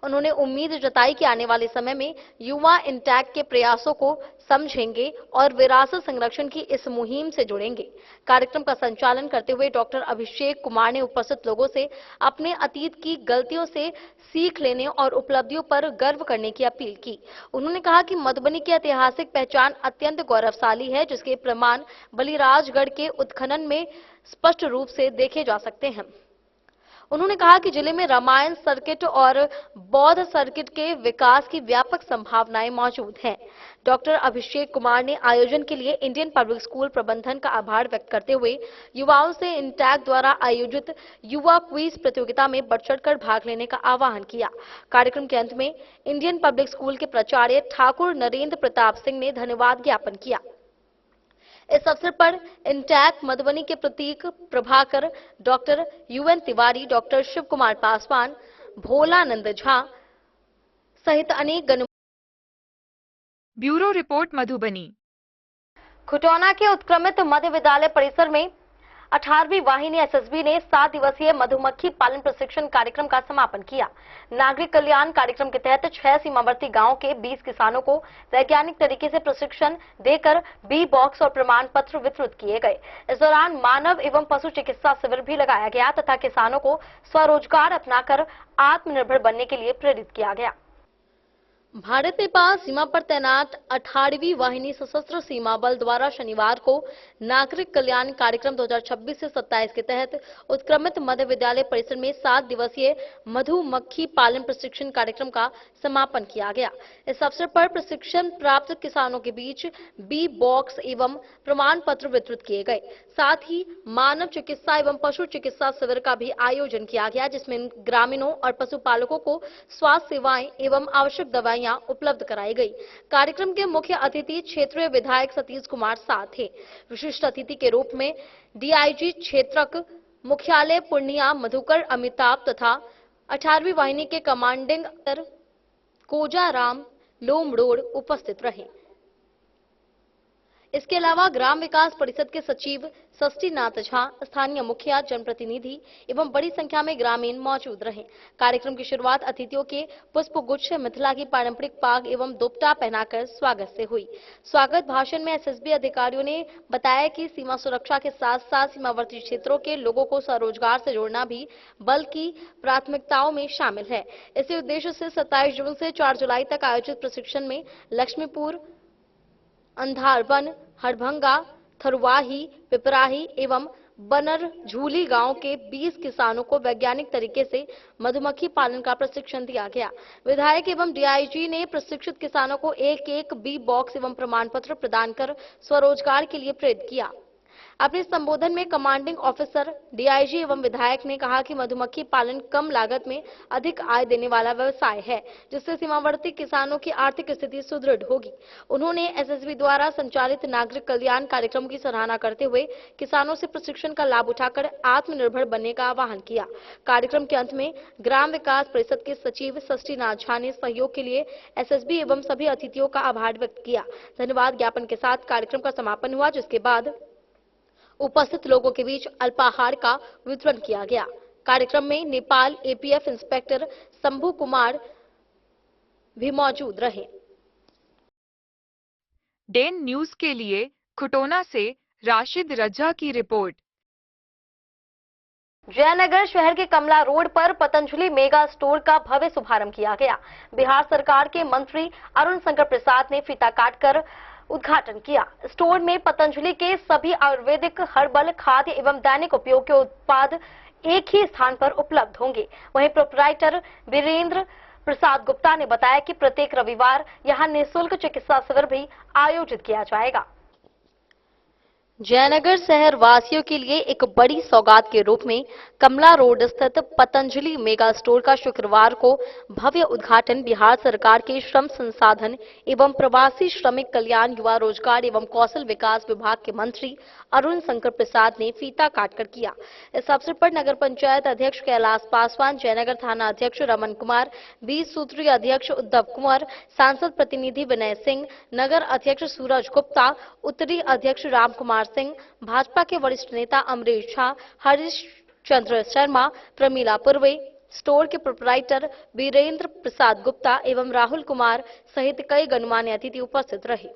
Speaker 1: उन्होंने उम्मीद जताई कि आने वाले समय में युवा इंटैक के प्रयासों को समझेंगे और विरासत संरक्षण की इस मुहिम से जुड़ेंगे। कार्यक्रम का संचालन करते हुए डॉक्टर अभिषेक कुमार ने उपस्थित लोगों से अपने अतीत की गलतियों से सीख लेने और उपलब्धियों पर गर्व करने की अपील की। उन्होंने कहा कि मधुबनी की ऐतिहासिक पहचान अत्यंत गौरवशाली है, जिसके प्रमाण बलिराजगढ़ के उत्खनन में स्पष्ट रूप से देखे जा सकते हैं। उन्होंने कहा कि जिले में रामायण सर्किट और बौद्ध सर्किट के विकास की व्यापक संभावनाएं मौजूद हैं। डॉक्टर अभिषेक कुमार ने आयोजन के लिए इंडियन पब्लिक स्कूल प्रबंधन का आभार व्यक्त करते हुए युवाओं से इंटैक द्वारा आयोजित युवा क्विज प्रतियोगिता में बढ़-चढ़कर भाग लेने का आह्वान किया। कार्यक्रम के अंत में इंडियन पब्लिक स्कूल के प्राचार्य ठाकुर नरेंद्र प्रताप सिंह ने धन्यवाद ज्ञापन किया। इस अवसर पर इंटैक मधुबनी के Prateek Prabhakar, doctor U N Tiwari, doctor Shiv Kumar Paswan, Bholanand Jha सहित अनेक गण।
Speaker 5: Bureau report Madhubani.
Speaker 1: खुटौना के उत्क्रमित मध्य विद्यालय परिसर में 18वीं वाहिनी एसएसबी ने 7 दिवसीय मधुमक्खी पालन प्रशिक्षण कार्यक्रम का समापन किया। नागरिक कल्याण कार्यक्रम के तहत 6 सीमावर्ती गांवों के 20 किसानों को वैज्ञानिक तरीके से प्रशिक्षण देकर बी बॉक्स और प्रमाण पत्र वितरित किए गए। इस दौरान मानव एवं पशु चिकित्सा शिविर भी लगाया गया तथा किसानों को स्वरोजगार अपनाकर आत्मनिर्भर बनने के लिए प्रेरित किया गया। भारत नेपाल सीमा पर तैनात 18वीं वाहिनी सशस्त्र सीमा बल द्वारा शनिवार को नागरिक कल्याण कार्यक्रम 2026 से 27 के तहत उत्क्रमित मध्य विद्यालय परिसर में 7 दिवसीय मधुमक्खी पालन प्रशिक्षण कार्यक्रम का समापन किया गया। इस अवसर पर प्रशिक्षण प्राप्त किसानों के बीच बी बॉक्स एवं प्रमाण पत्र वितरित किए गए। साथ ही मानव चिकित्सा एवं पशु चिकित्सा शिविर का भी आयोजन किया गया, जिसमें ग्रामीणों और पशुपालकों को स्वास्थ्य सेवाएं एवं आवश्यक दवाइयां उपलब्ध कराई गई। कार्यक्रम के मुख्य अतिथि क्षेत्रीय विधायक सतीश कुमार शाह थे। विशिष्ट अतिथि के रूप में डीआईजी क्षेत्रक मुख्यालय पूर्णिया मधुकर अमिताभ तथा 18वीं वाहिनी के कमांडिंग अफसर कोजाराम लोमड़ोड़ उपस्थित रहे। इसके अलावा ग्राम विकास परिषद के सचिव षष्ठीनाथ झा, स्थानीय मुखिया, जनप्रतिनिधि एवं बड़ी संख्या में ग्रामीण मौजूद रहे। कार्यक्रम की शुरुआत अतिथियों के पुष्प गुच्छ, मिथिला की पारंपरिक पाग एवं दुपट्टा पहनाकर स्वागत से हुई। स्वागत भाषण में एसएसबी अधिकारियों ने बताया कि सीमा सुरक्षा के साथ साथ सीमावर्ती क्षेत्रों के लोगों को स्वरोजगार से जोड़ना भी बल की प्राथमिकताओं में शामिल है। इसी उद्देश्य से 27 जून से 4 जुलाई तक आयोजित प्रशिक्षण में लक्ष्मीपुर, अंधारवन, हड़भंगा, थरुवाही, पिपराही एवं बनर झूली गांव के 20 किसानों को वैज्ञानिक तरीके से मधुमक्खी पालन का प्रशिक्षण दिया गया। विधायक एवं डीआईजी ने प्रशिक्षित किसानों को एक बी बॉक्स एवं प्रमाण पत्र प्रदान कर स्वरोजगार के लिए प्रेरित किया। अपने संबोधन में कमांडिंग ऑफिसर, डीआईजी एवं विधायक ने कहा कि मधुमक्खी पालन कम लागत में अधिक आय देने वाला व्यवसाय है, जिससे सीमावर्ती किसानों की आर्थिक स्थिति सुदृढ़ होगी। उन्होंने एसएसबी द्वारा संचालित नागरिक कल्याण कार्यक्रम की सराहना करते हुए किसानों से प्रशिक्षण का लाभ उठाकर आत्मनिर्भर बनने का आह्वान किया। कार्यक्रम के अंत में ग्राम विकास परिषद के सचिव षष्ठीनाथ झा ने सहयोग के लिए एसएसबी एवं सभी अतिथियों का आभार व्यक्त किया। धन्यवाद ज्ञापन के साथ कार्यक्रम का समापन हुआ, जिसके बाद उपस्थित लोगों के बीच अल्पाहार का वितरण किया गया। कार्यक्रम में नेपाल एपीएफ इंस्पेक्टर शंभू कुमार भी मौजूद रहे।
Speaker 5: डेन न्यूज के लिए खुटौना से राशिद रजा की रिपोर्ट।
Speaker 1: जयनगर शहर के कमला रोड पर पतंजलि मेगा स्टोर का भव्य शुभारंभ किया गया। बिहार सरकार के मंत्री अरुण शंकर प्रसाद ने फीता काटकर उद्घाटन किया। स्टोर में पतंजलि के सभी आयुर्वेदिक, हर्बल, खाद्य एवं दैनिक उपयोग के उत्पाद एक ही स्थान पर उपलब्ध होंगे। वहीं प्रोप्राइटर वीरेंद्र प्रसाद गुप्ता ने बताया कि प्रत्येक रविवार यहां निःशुल्क चिकित्सा शिविर भी आयोजित किया जाएगा। जयनगर शहर वासियों के लिए एक बड़ी सौगात के रूप में कमला रोड स्थित पतंजलि मेगा स्टोर का शुक्रवार को भव्य उद्घाटन बिहार सरकार के श्रम संसाधन एवं प्रवासी श्रमिक कल्याण, युवा रोजगार एवं कौशल विकास विभाग के मंत्री अरुण शंकर प्रसाद ने फीता काटकर किया। इस अवसर पर नगर पंचायत अध्यक्ष कैलाश पासवान, जयनगर थाना अध्यक्ष रमन कुमार, 20 सूत्रीय अध्यक्ष उद्धव कुमार, सांसद प्रतिनिधि विनय सिंह, नगर अध्यक्ष सूरज गुप्ता, उत्तरी अध्यक्ष राम कुमार सिंह, भाजपा के वरिष्ठ नेता अमरीश झा, हरीश चंद्र शर्मा, प्रमीला पूर्वे, स्टोर के प्रोप्राइटर वीरेंद्र प्रसाद गुप्ता एवं राहुल कुमार सहित कई गणमान्य अतिथि उपस्थित रहे।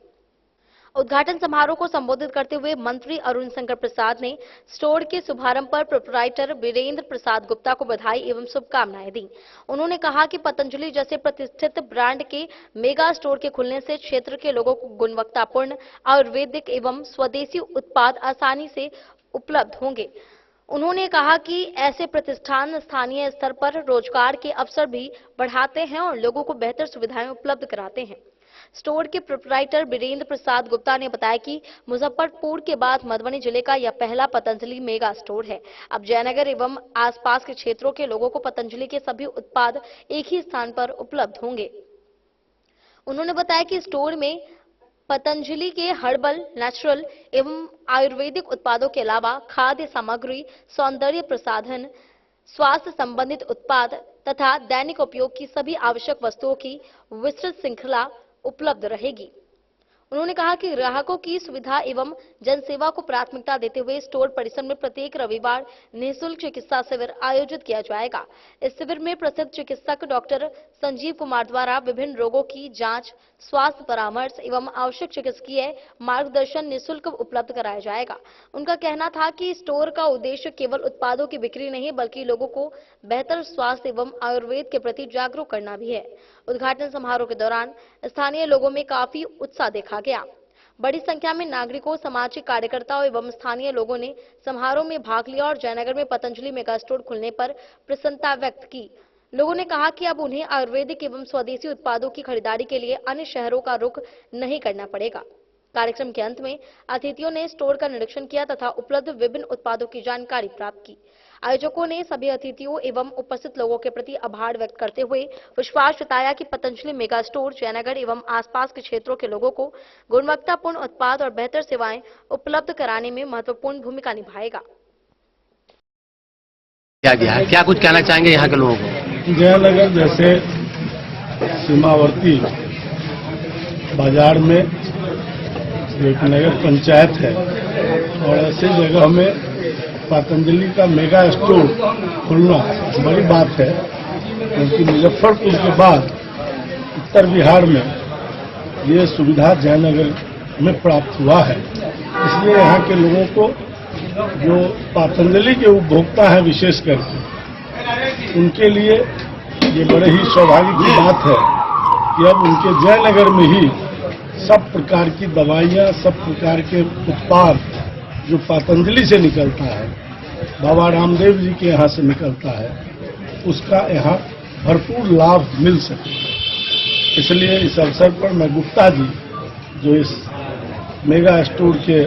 Speaker 1: उद्घाटन समारोह को संबोधित करते हुए मंत्री अरुण शंकर प्रसाद ने स्टोर के शुभारंभ पर प्रोप्राइटर वीरेंद्र प्रसाद गुप्ता को बधाई एवं शुभकामनाएं दी। उन्होंने कहा कि पतंजलि जैसे प्रतिष्ठित ब्रांड के मेगा स्टोर के खुलने से क्षेत्र के लोगों को गुणवत्तापूर्ण आयुर्वेदिक एवं स्वदेशी उत्पाद आसानी से उपलब्ध होंगे। उन्होंने कहा कि ऐसे प्रतिष्ठान स्थानीय स्तर पर रोजगार के अवसर भी बढ़ाते हैं और लोगों को बेहतर सुविधाएं उपलब्ध कराते हैं। स्टोर के प्रोप्राइटर वीरेंद्र प्रसाद गुप्ता ने बताया कि मुजफ्फरपुर के बाद मधुबनी जिले का यह पहला पतंजलि मेगा स्टोर है। अब जयनगर एवं आसपास के क्षेत्रों के लोगों को पतंजलि के सभी उत्पाद एक ही स्थान पर उपलब्ध होंगे। उन्होंने बताया कि स्टोर में पतंजलि के हर्बल, नेचुरल एवं आयुर्वेदिक उत्पादों के अलावा खाद्य सामग्री, सौंदर्य प्रसाधन, स्वास्थ्य संबंधित उत्पाद तथा दैनिक उपयोग की सभी आवश्यक वस्तुओं की विस्तृत श्रृंखला उपलब्ध रहेगी। उन्होंने कहा कि ग्राहकों की सुविधा एवं जनसेवा को प्राथमिकता देते हुए स्टोर परिसर में प्रत्येक रविवार निःशुल्क चिकित्सा शिविर आयोजित किया जाएगा। इस शिविर में प्रसिद्ध चिकित्सक डॉक्टर संजीव कुमार द्वारा विभिन्न रोगों की जांच, स्वास्थ्य परामर्श एवं आवश्यक चिकित्सकीय मार्गदर्शन निःशुल्क उपलब्ध कराया जाएगा। उनका कहना था कि स्टोर का उद्देश्य केवल उत्पादों की बिक्री नहीं बल्कि लोगों को बेहतर स्वास्थ्य एवं आयुर्वेद के प्रति जागरूक करना भी है। उद्घाटन समारोह के दौरान स्थानीय लोगों में काफी उत्साह देखा गया। बड़ी संख्या में नागरिकों, सामाजिक कार्यकर्ताओं एवं स्थानीय लोगों ने समारोह में भाग लिया और जयनगर में पतंजलि मेगा स्टोर खुलने पर प्रसन्नता व्यक्त की। लोगों ने कहा कि अब उन्हें आयुर्वेदिक एवं स्वदेशी उत्पादों की खरीदारी के लिए अन्य शहरों का रुख नहीं करना पड़ेगा। कार्यक्रम के अंत में अतिथियों ने स्टोर का निरीक्षण किया तथा उपलब्ध विभिन्न उत्पादों की जानकारी प्राप्त की। आयोजकों ने सभी अतिथियों एवं उपस्थित लोगों के प्रति आभार व्यक्त करते हुए विश्वास जताया कि पतंजलि मेगा स्टोर जयनगर एवं आसपास के क्षेत्रों के लोगों को गुणवत्तापूर्ण उत्पाद और बेहतर सेवाएं उपलब्ध कराने में महत्वपूर्ण भूमिका निभाएगा।
Speaker 15: क्या कुछ कहना चाहेंगे यहाँ के लोगों को?
Speaker 7: जयनगर जैसे सीमावर्ती बाजार में एक नगर पंचायत है और ऐसी जगह में पतंजलि का मेगा स्टोर खुलना बड़ी बात है, क्योंकि मुजफ्फरपुर के बाद उत्तर बिहार में ये सुविधा जयनगर में प्राप्त हुआ है। इसलिए यहाँ के लोगों को जो पतंजलि के उपभोक्ता है विशेष करके, उनके लिए ये बड़े ही सौभाग्य की बात है कि अब उनके जयनगर में ही सब प्रकार की दवाइयाँ, सब प्रकार के उत्पाद जो पतंजलि से निकलता है, बाबा रामदेव जी के यहाँ से निकलता है, उसका यहाँ भरपूर लाभ मिल सके। इसलिए इस अवसर पर मैं गुप्ता जी जो इस मेगा स्टोर के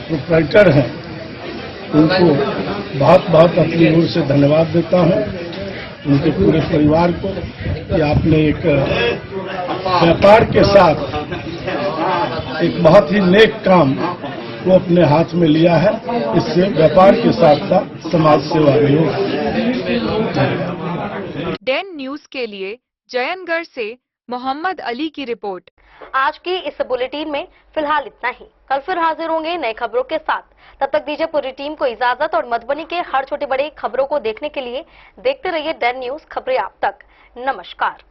Speaker 7: प्रोप्राइटर हैं, उनको बहुत बहुत अपनी ओर से धन्यवाद देता हूँ, उनके पूरे परिवार को, कि आपने एक व्यापार के साथ एक बहुत ही नेक काम को अपने हाथ में लिया है। इससे व्यापार के साथ साथ समाज सेवा भी हो।
Speaker 5: डेन न्यूज के लिए जयनगर से मोहम्मद अली की रिपोर्ट।
Speaker 1: आज की इस बुलेटिन में फिलहाल इतना ही। कल फिर हाजिर होंगे नई खबरों के साथ। तब तक दीजिए पूरी टीम को इजाजत और मधुबनी के हर छोटे बड़े खबरों को देखने के लिए देखते रहिए डेन न्यूज, खबरें आप तक। नमस्कार।